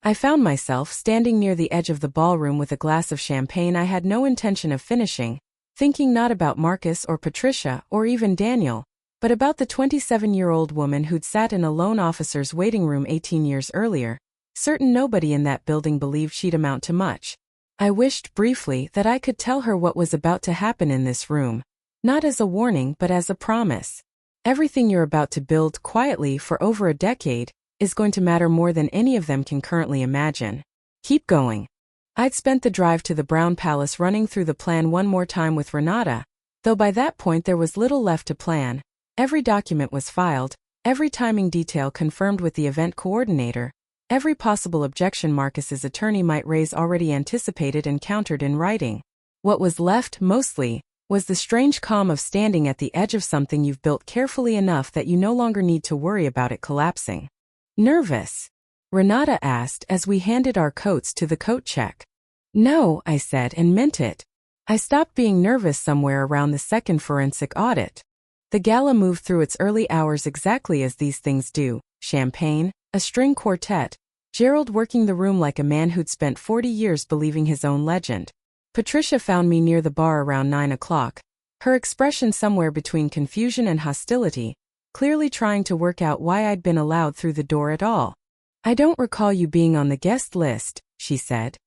I found myself standing near the edge of the ballroom with a glass of champagne I had no intention of finishing, thinking not about Marcus or Patricia or even Daniel, but about the 27-year-old woman who'd sat in a loan officer's waiting room 18 years earlier, certain nobody in that building believed she'd amount to much. I wished briefly that I could tell her what was about to happen in this room, not as a warning but as a promise. Everything you're about to build quietly for over a decade is going to matter more than any of them can currently imagine. Keep going. I'd spent the drive to the Brown Palace running through the plan one more time with Renata, though by that point there was little left to plan. Every document was filed, every timing detail confirmed with the event coordinator, every possible objection Marcus's attorney might raise already anticipated and countered in writing. What was left, mostly, was the strange calm of standing at the edge of something you've built carefully enough that you no longer need to worry about it collapsing. Nervous? Renata asked as we handed our coats to the coat check. No, I said, and meant it. I stopped being nervous somewhere around the second forensic audit. The gala moved through its early hours exactly as these things do: champagne, a string quartet, Gerald working the room like a man who'd spent 40 years believing his own legend. Patricia found me near the bar around 9 o'clock, her expression somewhere between confusion and hostility, clearly trying to work out why I'd been allowed through the door at all. I don't recall you being on the guest list, she said.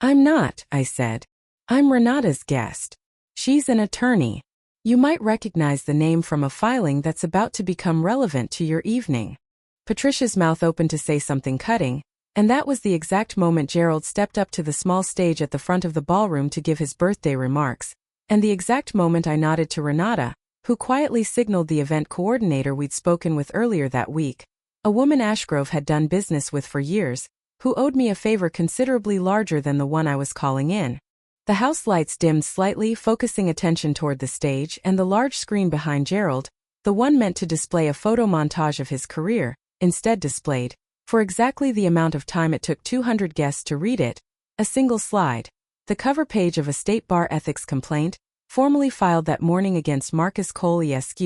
I'm not, I said. I'm Renata's guest. She's an attorney. You might recognize the name from a filing that's about to become relevant to your evening. Patricia's mouth opened to say something cutting, and that was the exact moment Gerald stepped up to the small stage at the front of the ballroom to give his birthday remarks, and the exact moment I nodded to Renata, who quietly signaled the event coordinator we'd spoken with earlier that week, a woman Ashgrove had done business with for years, who owed me a favor considerably larger than the one I was calling in. The house lights dimmed slightly, focusing attention toward the stage and the large screen behind Gerald, the one meant to display a photo montage of his career, instead displayed, for exactly the amount of time it took 200 guests to read it, a single slide, the cover page of a State Bar ethics complaint, formally filed that morning against Marcus Cole Esq,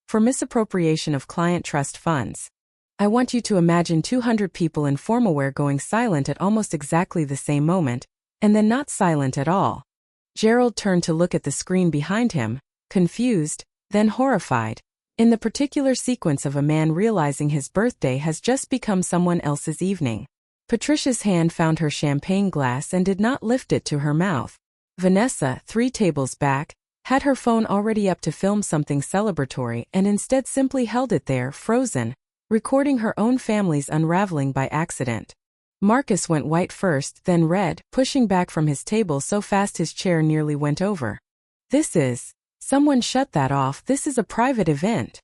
for misappropriation of client trust funds. I want you to imagine 200 people in formal wear going silent at almost exactly the same moment, and then not silent at all. Gerald turned to look at the screen behind him, confused, then horrified. In the particular sequence of a man realizing his birthday has just become someone else's evening. Patricia's hand found her champagne glass and did not lift it to her mouth. Vanessa, 3 tables back, had her phone already up to film something celebratory and instead simply held it there, frozen, recording her own family's unraveling by accident. Marcus went white first, then red, pushing back from his table so fast his chair nearly went over. Someone shut that off, this is a private event.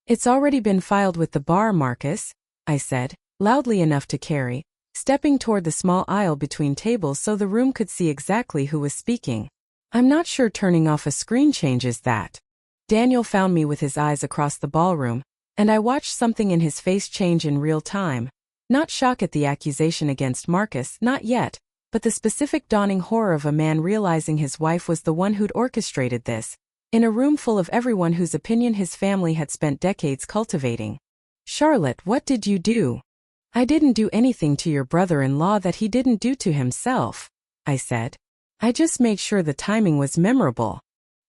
It's already been filed with the bar, Marcus, I said, loudly enough to carry, stepping toward the small aisle between tables so the room could see exactly who was speaking. I'm not sure turning off a screen changes that. Daniel found me with his eyes across the ballroom, and I watched something in his face change in real time. Not shock at the accusation against Marcus, not yet, but the specific dawning horror of a man realizing his wife was the one who'd orchestrated this, in a room full of everyone whose opinion his family had spent decades cultivating. Charlotte, what did you do? I didn't do anything to your brother-in-law that he didn't do to himself, I said. I just made sure the timing was memorable.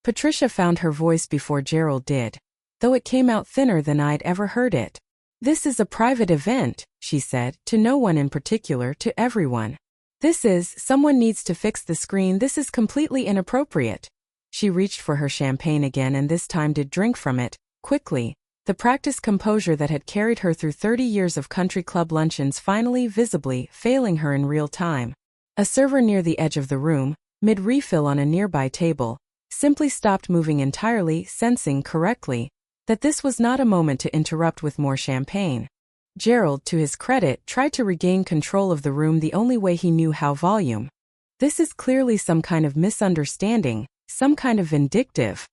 Patricia found her voice before Gerald did, though it came out thinner than I'd ever heard it. This is a private event, she said, to no one in particular, to everyone. Someone needs to fix the screen, this is completely inappropriate. She reached for her champagne again and this time did drink from it, quickly, the practiced composure that had carried her through 30 years of country club luncheons finally, visibly, failing her in real time. A server near the edge of the room, mid-refill on a nearby table, simply stopped moving entirely, sensing correctly that this was not a moment to interrupt with more champagne. Gerald, to his credit, tried to regain control of the room the only way he knew how. Volume. This is clearly some kind of misunderstanding, some kind of vindictive.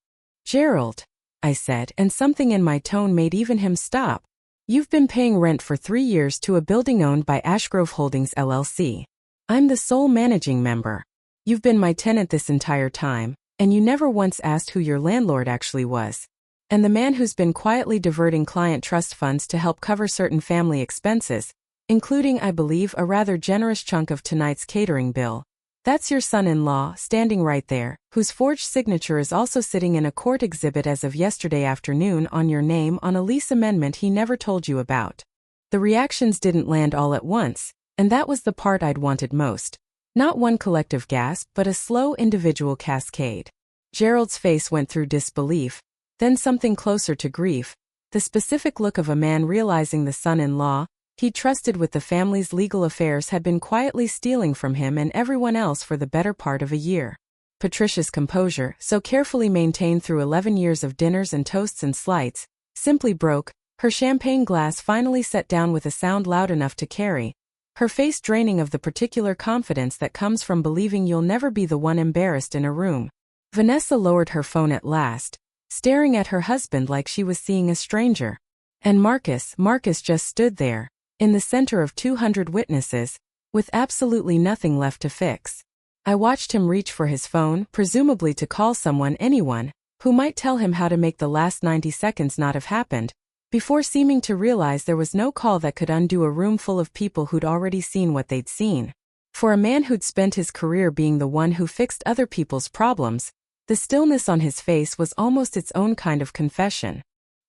Gerald, I said, and something in my tone made even him stop. You've been paying rent for 3 years to a building owned by Ashgrove Holdings LLC. I'm the sole managing member. You've been my tenant this entire time, and you never once asked who your landlord actually was. And the man who's been quietly diverting client trust funds to help cover certain family expenses, including, I believe, a rather generous chunk of tonight's catering bill. That's your son-in-law, standing right there, whose forged signature is also sitting in a court exhibit as of yesterday afternoon on your name on a lease amendment he never told you about. The reactions didn't land all at once, and that was the part I'd wanted most. Not one collective gasp, but a slow individual cascade. Gerald's face went through disbelief, then something closer to grief, the specific look of a man realizing the son-in-law he trusted with the family's legal affairs had been quietly stealing from him and everyone else for the better part of a year. Patricia's composure, so carefully maintained through 11 years of dinners and toasts and slights, simply broke, her champagne glass finally set down with a sound loud enough to carry, her face draining of the particular confidence that comes from believing you'll never be the one embarrassed in a room. Vanessa lowered her phone at last, staring at her husband like she was seeing a stranger. And Marcus just stood there, in the center of 200 witnesses, with absolutely nothing left to fix. I watched him reach for his phone, presumably to call anyone, who might tell him how to make the last 90 seconds not have happened, before seeming to realize there was no call that could undo a room full of people who'd already seen what they'd seen. For a man who'd spent his career being the one who fixed other people's problems, the stillness on his face was almost its own kind of confession.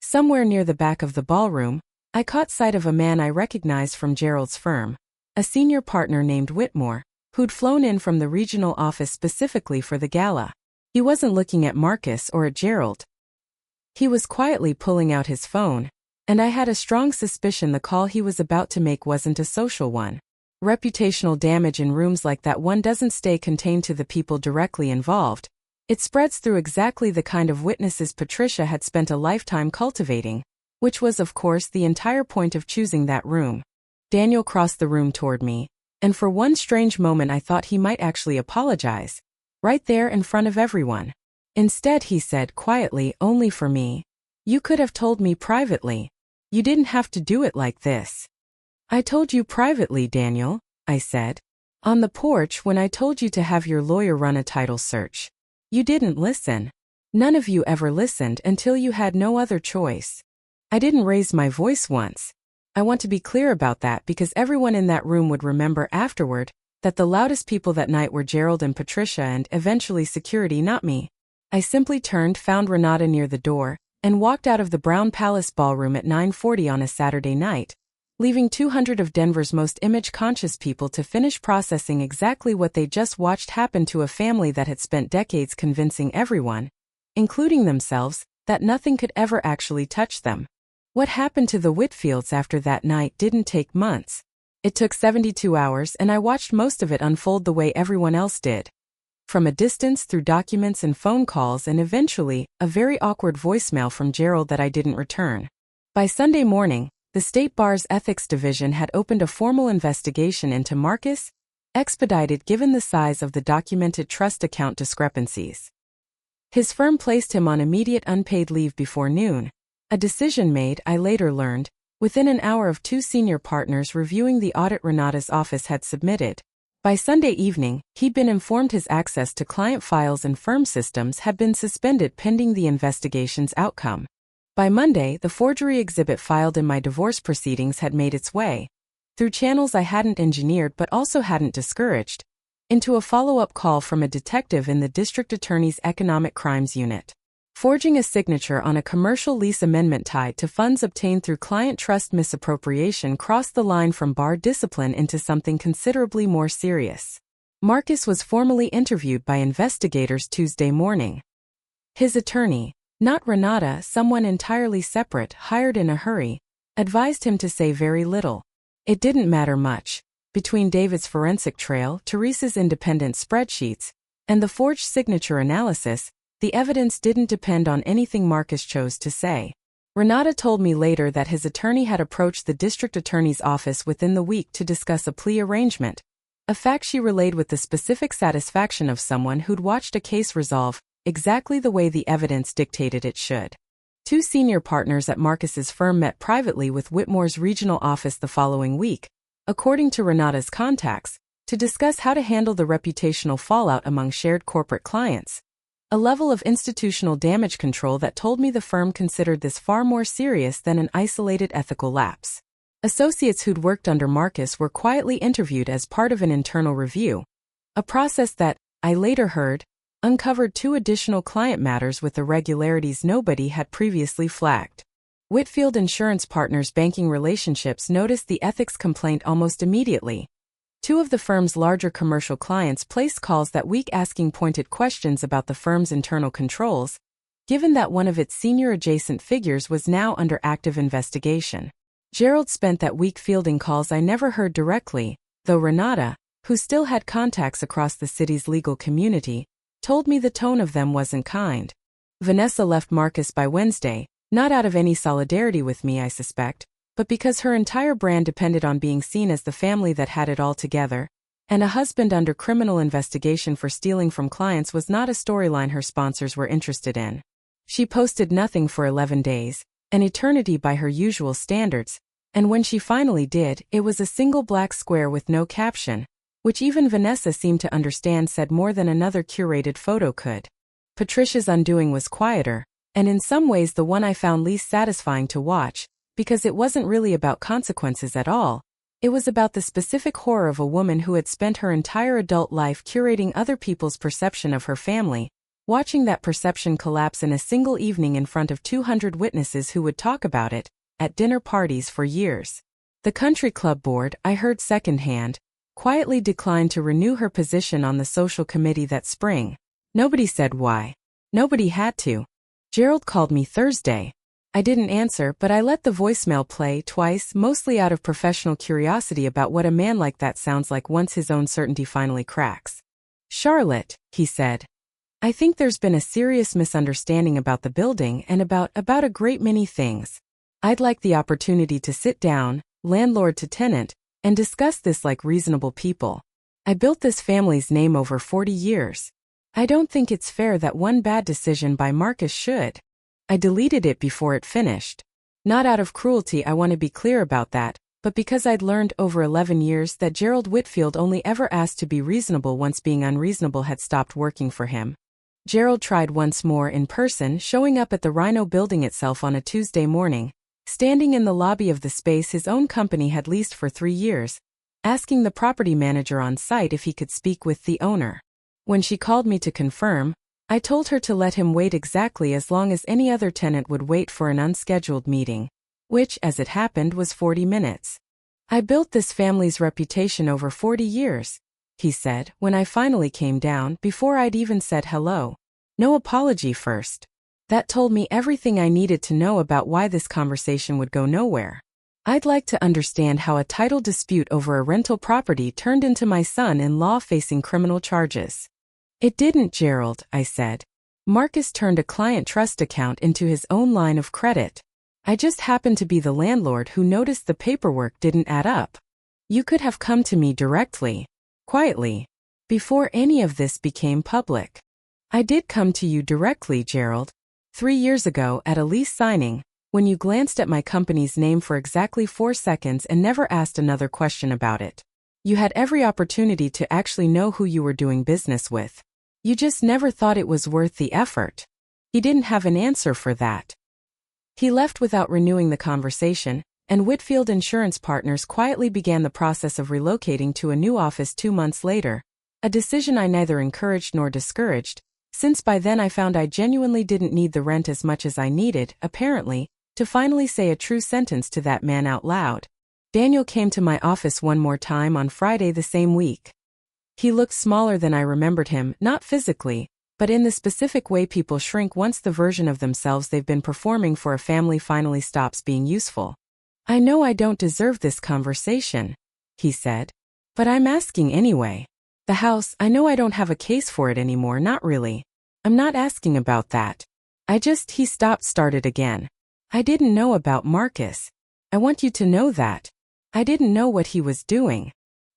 Somewhere near the back of the ballroom, I caught sight of a man I recognized from Gerald's firm, a senior partner named Whitmore, who'd flown in from the regional office specifically for the gala. He wasn't looking at Marcus or at Gerald. He was quietly pulling out his phone, and I had a strong suspicion the call he was about to make wasn't a social one. Reputational damage in rooms like that one doesn't stay contained to the people directly involved. It spreads through exactly the kind of witnesses Patricia had spent a lifetime cultivating, which was, of course, the entire point of choosing that room. Daniel crossed the room toward me, and for one strange moment I thought he might actually apologize, right there in front of everyone. Instead, he said quietly, only for me. You could have told me privately. You didn't have to do it like this. I told you privately, Daniel, I said. On the porch when I told you to have your lawyer run a title search. You didn't listen. None of you ever listened until you had no other choice. I didn't raise my voice once. I want to be clear about that because everyone in that room would remember afterward that the loudest people that night were Gerald and Patricia and, eventually, security, not me. I simply turned, found Renata near the door, and walked out of the Brown Palace ballroom at 9:40 on a Saturday night, leaving 200 of Denver's most image-conscious people to finish processing exactly what they just watched happen to a family that had spent decades convincing everyone, including themselves, that nothing could ever actually touch them. What happened to the Whitfields after that night didn't take months. It took 72 hours, and I watched most of it unfold the way everyone else did. From a distance, through documents and phone calls, and eventually, a very awkward voicemail from Gerald that I didn't return. By Sunday morning, the State Bar's Ethics Division had opened a formal investigation into Marcus, expedited given the size of the documented trust account discrepancies. His firm placed him on immediate unpaid leave before noon, a decision made, I later learned, within an hour of two senior partners reviewing the audit Renata's office had submitted. By Sunday evening, he'd been informed his access to client files and firm systems had been suspended pending the investigation's outcome. By Monday, the forgery exhibit filed in my divorce proceedings had made its way, through channels I hadn't engineered but also hadn't discouraged, into a follow-up call from a detective in the district attorney's economic crimes unit. Forging a signature on a commercial lease amendment tied to funds obtained through client trust misappropriation crossed the line from bar discipline into something considerably more serious. Marcus was formally interviewed by investigators Tuesday morning. His attorney, not Renata, someone entirely separate, hired in a hurry, advised him to say very little. It didn't matter much. Between David's forensic trail, Teresa's independent spreadsheets, and the forged signature analysis, the evidence didn't depend on anything Marcus chose to say. Renata told me later that his attorney had approached the district attorney's office within the week to discuss a plea arrangement, a fact she relayed with the specific satisfaction of someone who'd watched a case resolve exactly the way the evidence dictated it should. Two senior partners at Marcus's firm met privately with Whitmore's regional office the following week, according to Renata's contacts, to discuss how to handle the reputational fallout among shared corporate clients. A level of institutional damage control that told me the firm considered this far more serious than an isolated ethical lapse. Associates who'd worked under Marcus were quietly interviewed as part of an internal review, a process that, I later heard, uncovered two additional client matters with irregularities nobody had previously flagged. Whitfield Insurance Partners' banking relationships noticed the ethics complaint almost immediately. Two of the firm's larger commercial clients placed calls that week asking pointed questions about the firm's internal controls, given that one of its senior adjacent figures was now under active investigation. Gerald spent that week fielding calls I never heard directly, though Renata, who still had contacts across the city's legal community, told me the tone of them wasn't kind. Vanessa left Marcus by Wednesday, not out of any solidarity with me, I suspect, but because her entire brand depended on being seen as the family that had it all together, and a husband under criminal investigation for stealing from clients was not a storyline her sponsors were interested in. She posted nothing for 11 days, an eternity by her usual standards, and when she finally did, it was a single black square with no caption, which even Vanessa seemed to understand said more than another curated photo could. Patricia's undoing was quieter, and in some ways the one I found least satisfying to watch, because it wasn't really about consequences at all. It was about the specific horror of a woman who had spent her entire adult life curating other people's perception of her family, watching that perception collapse in a single evening in front of 200 witnesses who would talk about it at dinner parties for years. The country club board, I heard secondhand, quietly declined to renew her position on the social committee that spring. Nobody said why. Nobody had to. Gerald called me Thursday. I didn't answer, but I let the voicemail play twice, mostly out of professional curiosity about what a man like that sounds like once his own certainty finally cracks. "Charlotte," he said, "I think there's been a serious misunderstanding about the building and about a great many things. I'd like the opportunity to sit down, landlord to tenant, and discuss this like reasonable people. I built this family's name over 40 years. I don't think it's fair that one bad decision by Marcus should." I deleted it before it finished. Not out of cruelty, I want to be clear about that, but because I'd learned over 11 years that Gerald Whitfield only ever asked to be reasonable once being unreasonable had stopped working for him. Gerald tried once more in person, showing up at the Rhino building itself on a Tuesday morning, standing in the lobby of the space his own company had leased for 3 years, asking the property manager on site if he could speak with the owner. When she called me to confirm, I told her to let him wait exactly as long as any other tenant would wait for an unscheduled meeting, which, as it happened, was 40 minutes. I built this family's reputation over 40 years, he said, when I finally came down, before I'd even said hello. No apology first. That told me everything I needed to know about why this conversation would go nowhere. I'd like to understand how a title dispute over a rental property turned into my son-in-law facing criminal charges. It didn't, Gerald, I said. Marcus turned a client trust account into his own line of credit. I just happened to be the landlord who noticed the paperwork didn't add up. You could have come to me directly, quietly, before any of this became public. I did come to you directly, Gerald. 3 years ago at a lease signing, when you glanced at my company's name for exactly 4 seconds and never asked another question about it. You had every opportunity to actually know who you were doing business with. You just never thought it was worth the effort. He didn't have an answer for that. He left without renewing the conversation, and Whitfield Insurance Partners quietly began the process of relocating to a new office 2 months later, a decision I neither encouraged nor discouraged, since by then I found I genuinely didn't need the rent as much as I needed, apparently, to finally say a true sentence to that man out loud. Daniel came to my office one more time on Friday the same week. He looked smaller than I remembered him, not physically, but in the specific way people shrink once the version of themselves they've been performing for a family finally stops being useful. I know I don't deserve this conversation, he said, but I'm asking anyway. The house, I know I don't have a case for it anymore, not really. I'm not asking about that. He started again. I didn't know about Marcus. I want you to know that. I didn't know what he was doing.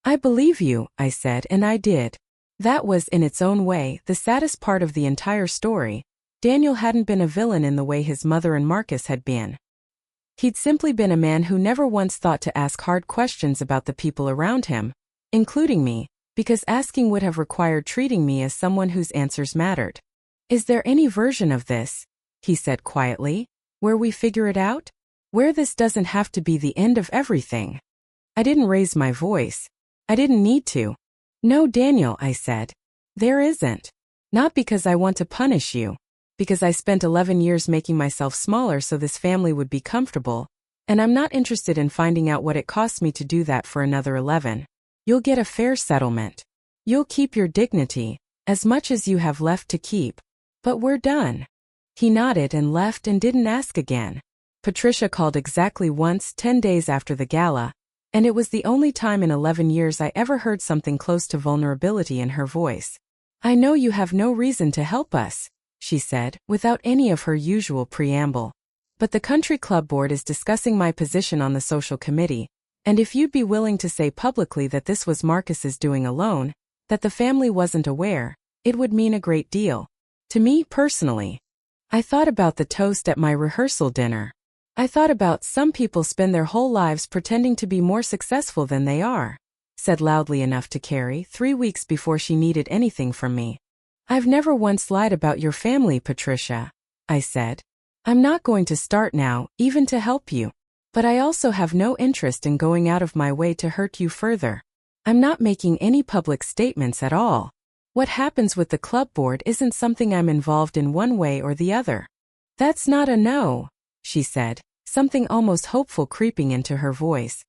I believe you, I said, and I did. That was, in its own way, the saddest part of the entire story. Daniel hadn't been a villain in the way his mother and Marcus had been. He'd simply been a man who never once thought to ask hard questions about the people around him, including me, because asking would have required treating me as someone whose answers mattered. Is there any version of this, he said quietly, where we figure it out? Where this doesn't have to be the end of everything? I didn't raise my voice. I didn't need to. No, Daniel, I said. There isn't. Not because I want to punish you. Because I spent 11 years making myself smaller so this family would be comfortable, and I'm not interested in finding out what it costs me to do that for another 11. You'll get a fair settlement. You'll keep your dignity, as much as you have left to keep. But we're done. He nodded and left and didn't ask again. Patricia called exactly once, 10 days after the gala, and it was the only time in 11 years I ever heard something close to vulnerability in her voice. I know you have no reason to help us, she said, without any of her usual preamble. But the country club board is discussing my position on the social committee, and if you'd be willing to say publicly that this was Marcus's doing alone, that the family wasn't aware, it would mean a great deal. To me personally. I thought about the toast at my rehearsal dinner. I thought about some people spend their whole lives pretending to be more successful than they are, said loudly enough to Carrie 3 weeks before she needed anything from me. I've never once lied about your family, Patricia, I said. I'm not going to start now, even to help you. But I also have no interest in going out of my way to hurt you further. I'm not making any public statements at all. What happens with the club board isn't something I'm involved in one way or the other. That's not a no, she said, something almost hopeful creeping into her voice.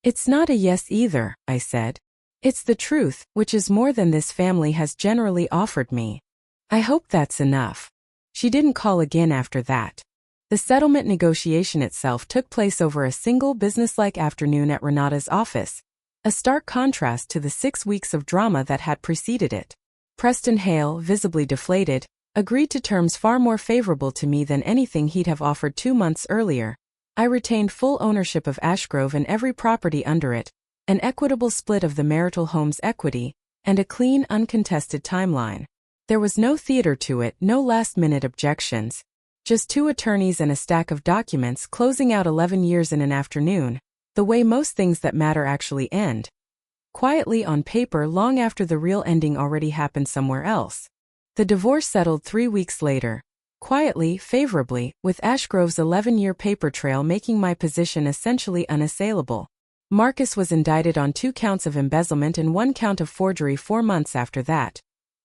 It's not a yes either, I said. It's the truth, which is more than this family has generally offered me. I hope that's enough. She didn't call again after that. The settlement negotiation itself took place over a single businesslike afternoon at Renata's office, a stark contrast to the 6 weeks of drama that had preceded it. Preston Hale, visibly deflated, agreed to terms far more favorable to me than anything he'd have offered 2 months earlier. I retained full ownership of Ashgrove and every property under it, an equitable split of the marital home's equity, and a clean, uncontested timeline. There was no theater to it, no last-minute objections. Just 2 attorneys and a stack of documents closing out 11 years in an afternoon, the way most things that matter actually end. Quietly on paper long after the real ending already happened somewhere else. The divorce settled 3 weeks later. Quietly, favorably, with Ashgrove's 11-year paper trail making my position essentially unassailable. Marcus was indicted on 2 counts of embezzlement and 1 count of forgery 4 months after that.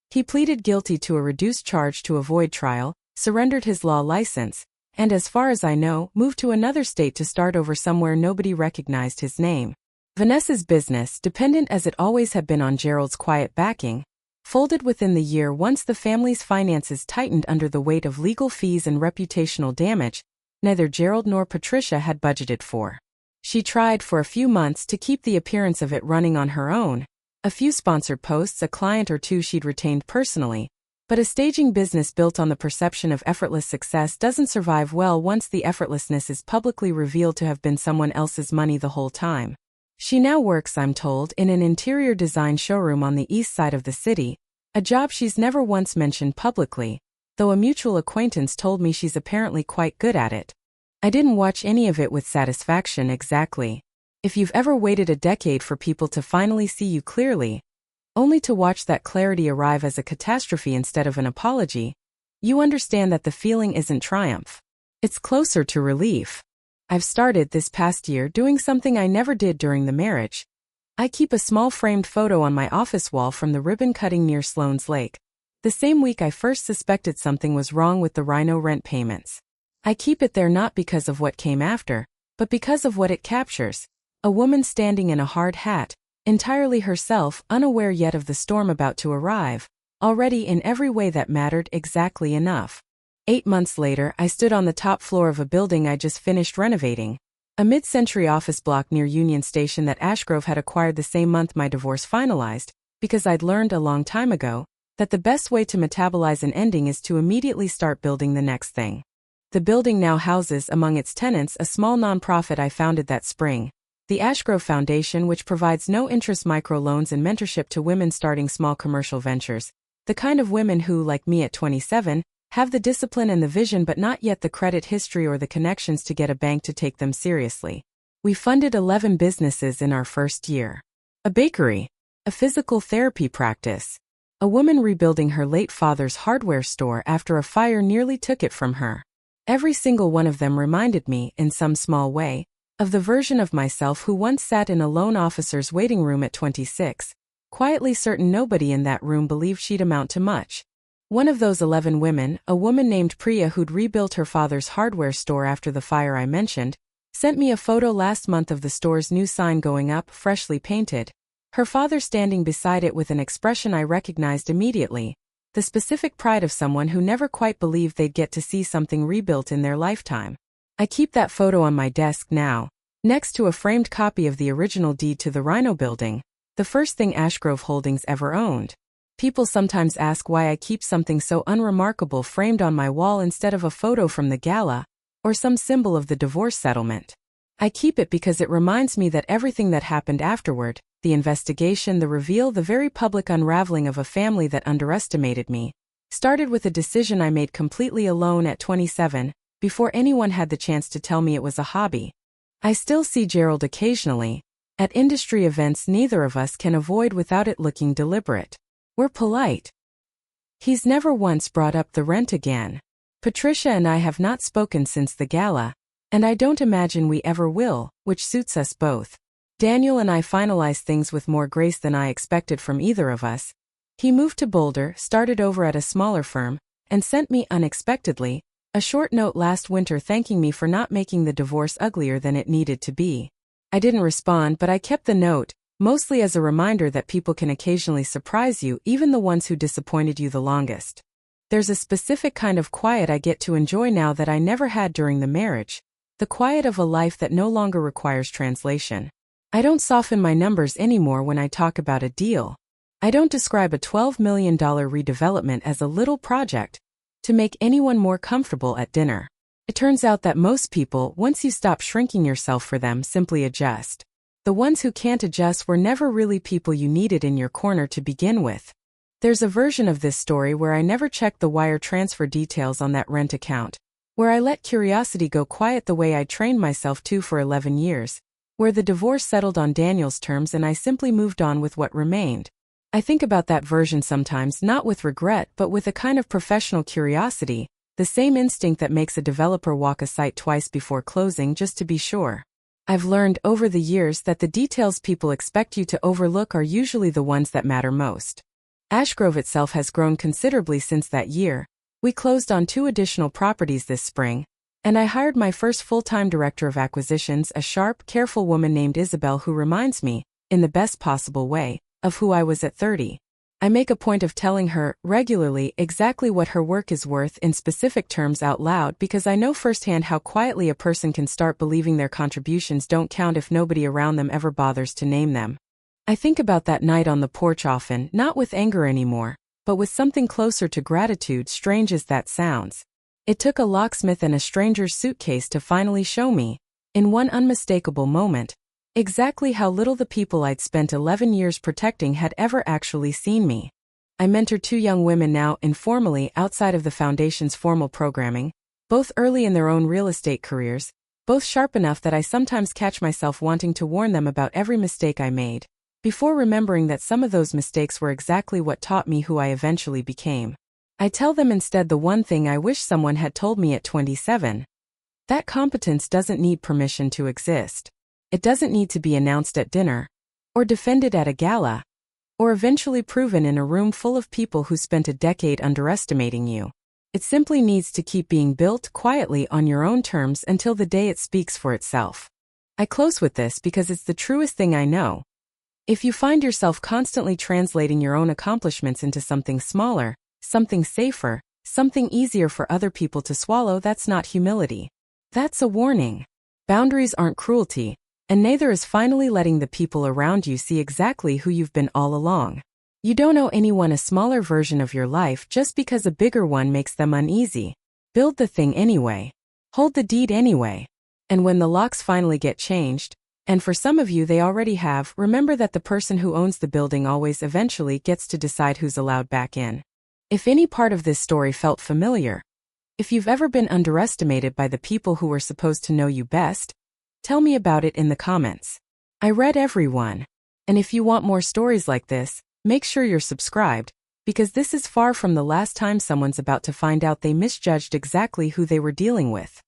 He pleaded guilty to a reduced charge to avoid trial, surrendered his law license, and as far as I know, moved to another state to start over somewhere nobody recognized his name. Vanessa's business, dependent as it always had been on Gerald's quiet backing, folded within the year once the family's finances tightened under the weight of legal fees and reputational damage neither Gerald nor Patricia had budgeted for. She tried for a few months to keep the appearance of it running on her own, a few sponsored posts, a client or two she'd retained personally, but a staging business built on the perception of effortless success doesn't survive well once the effortlessness is publicly revealed to have been someone else's money the whole time. She now works, I'm told, in an interior design showroom on the east side of the city, a job she's never once mentioned publicly, though a mutual acquaintance told me she's apparently quite good at it. I didn't watch any of it with satisfaction exactly. If you've ever waited a decade for people to finally see you clearly, only to watch that clarity arrive as a catastrophe instead of an apology, you understand that the feeling isn't triumph. It's closer to relief. I've started this past year doing something I never did during the marriage. I keep a small framed photo on my office wall from the ribbon cutting near Sloan's Lake, the same week I first suspected something was wrong with the Rhino rent payments. I keep it there not because of what came after, but because of what it captures. A woman standing in a hard hat, entirely herself, unaware yet of the storm about to arrive, already in every way that mattered exactly enough. 8 months later, I stood on the top floor of a building I just finished renovating, a mid-century office block near Union Station that Ashgrove had acquired the same month my divorce finalized, because I'd learned a long time ago that the best way to metabolize an ending is to immediately start building the next thing. The building now houses among its tenants a small nonprofit I founded that spring, the Ashgrove Foundation, which provides no-interest microloans and mentorship to women starting small commercial ventures, the kind of women who, like me at 27, have the discipline and the vision but not yet the credit history or the connections to get a bank to take them seriously. We funded 11 businesses in our first year. A bakery, a physical therapy practice, a woman rebuilding her late father's hardware store after a fire nearly took it from her. Every single one of them reminded me, in some small way, of the version of myself who once sat in a loan officer's waiting room at 26, quietly certain nobody in that room believed she'd amount to much. One of those 11 women, a woman named Priya who'd rebuilt her father's hardware store after the fire I mentioned, sent me a photo last month of the store's new sign going up, freshly painted, her father standing beside it with an expression I recognized immediately, the specific pride of someone who never quite believed they'd get to see something rebuilt in their lifetime. I keep that photo on my desk now, next to a framed copy of the original deed to the Rhino building, the first thing Ashgrove Holdings ever owned. People sometimes ask why I keep something so unremarkable framed on my wall instead of a photo from the gala, or some symbol of the divorce settlement. I keep it because it reminds me that everything that happened afterward, the investigation, the reveal, the very public unraveling of a family that underestimated me, started with a decision I made completely alone at 27, before anyone had the chance to tell me it was a hobby. I still see Gerald occasionally. At industry events neither of us can avoid without it looking deliberate. We're polite. He's never once brought up the rent again. Patricia and I have not spoken since the gala, and I don't imagine we ever will, which suits us both. Daniel and I finalized things with more grace than I expected from either of us. He moved to Boulder, started over at a smaller firm, and sent me, unexpectedly, a short note last winter thanking me for not making the divorce uglier than it needed to be. I didn't respond, but I kept the note, mostly as a reminder that people can occasionally surprise you, even the ones who disappointed you the longest. There's a specific kind of quiet I get to enjoy now that I never had during the marriage, the quiet of a life that no longer requires translation. I don't soften my numbers anymore when I talk about a deal. I don't describe a $12 million redevelopment as a little project to make anyone more comfortable at dinner. It turns out that most people, once you stop shrinking yourself for them, simply adjust. The ones who can't adjust were never really people you needed in your corner to begin with. There's a version of this story where I never checked the wire transfer details on that rent account, where I let curiosity go quiet the way I trained myself to for 11 years, where the divorce settled on Daniel's terms and I simply moved on with what remained. I think about that version sometimes, not with regret but with a kind of professional curiosity, the same instinct that makes a developer walk a site twice before closing just to be sure. I've learned over the years that the details people expect you to overlook are usually the ones that matter most. Ashgrove itself has grown considerably since that year. We closed on 2 additional properties this spring, and I hired my first full-time director of acquisitions, a sharp, careful woman named Isabel who reminds me, in the best possible way, of who I was at 30. I make a point of telling her, regularly, exactly what her work is worth in specific terms out loud because I know firsthand how quietly a person can start believing their contributions don't count if nobody around them ever bothers to name them. I think about that night on the porch often, not with anger anymore, but with something closer to gratitude, strange as that sounds. It took a locksmith and a stranger's suitcase to finally show me, in one unmistakable moment, exactly how little the people I'd spent 11 years protecting had ever actually seen me. I mentor 2 young women now informally outside of the foundation's formal programming, both early in their own real estate careers, both sharp enough that I sometimes catch myself wanting to warn them about every mistake I made, before remembering that some of those mistakes were exactly what taught me who I eventually became. I tell them instead the one thing I wish someone had told me at 27. That competence doesn't need permission to exist. It doesn't need to be announced at dinner, or defended at a gala, or eventually proven in a room full of people who spent a decade underestimating you. It simply needs to keep being built quietly on your own terms until the day it speaks for itself. I close with this because it's the truest thing I know. If you find yourself constantly translating your own accomplishments into something smaller, something safer, something easier for other people to swallow, that's not humility. That's a warning. Boundaries aren't cruelty, and neither is finally letting the people around you see exactly who you've been all along. You don't owe anyone a smaller version of your life just because a bigger one makes them uneasy. Build the thing anyway. Hold the deed anyway. And when the locks finally get changed, and for some of you they already have, remember that the person who owns the building always eventually gets to decide who's allowed back in. If any part of this story felt familiar, if you've ever been underestimated by the people who were supposed to know you best, tell me about it in the comments. I read every one. And if you want more stories like this, make sure you're subscribed, because this is far from the last time someone's about to find out they misjudged exactly who they were dealing with.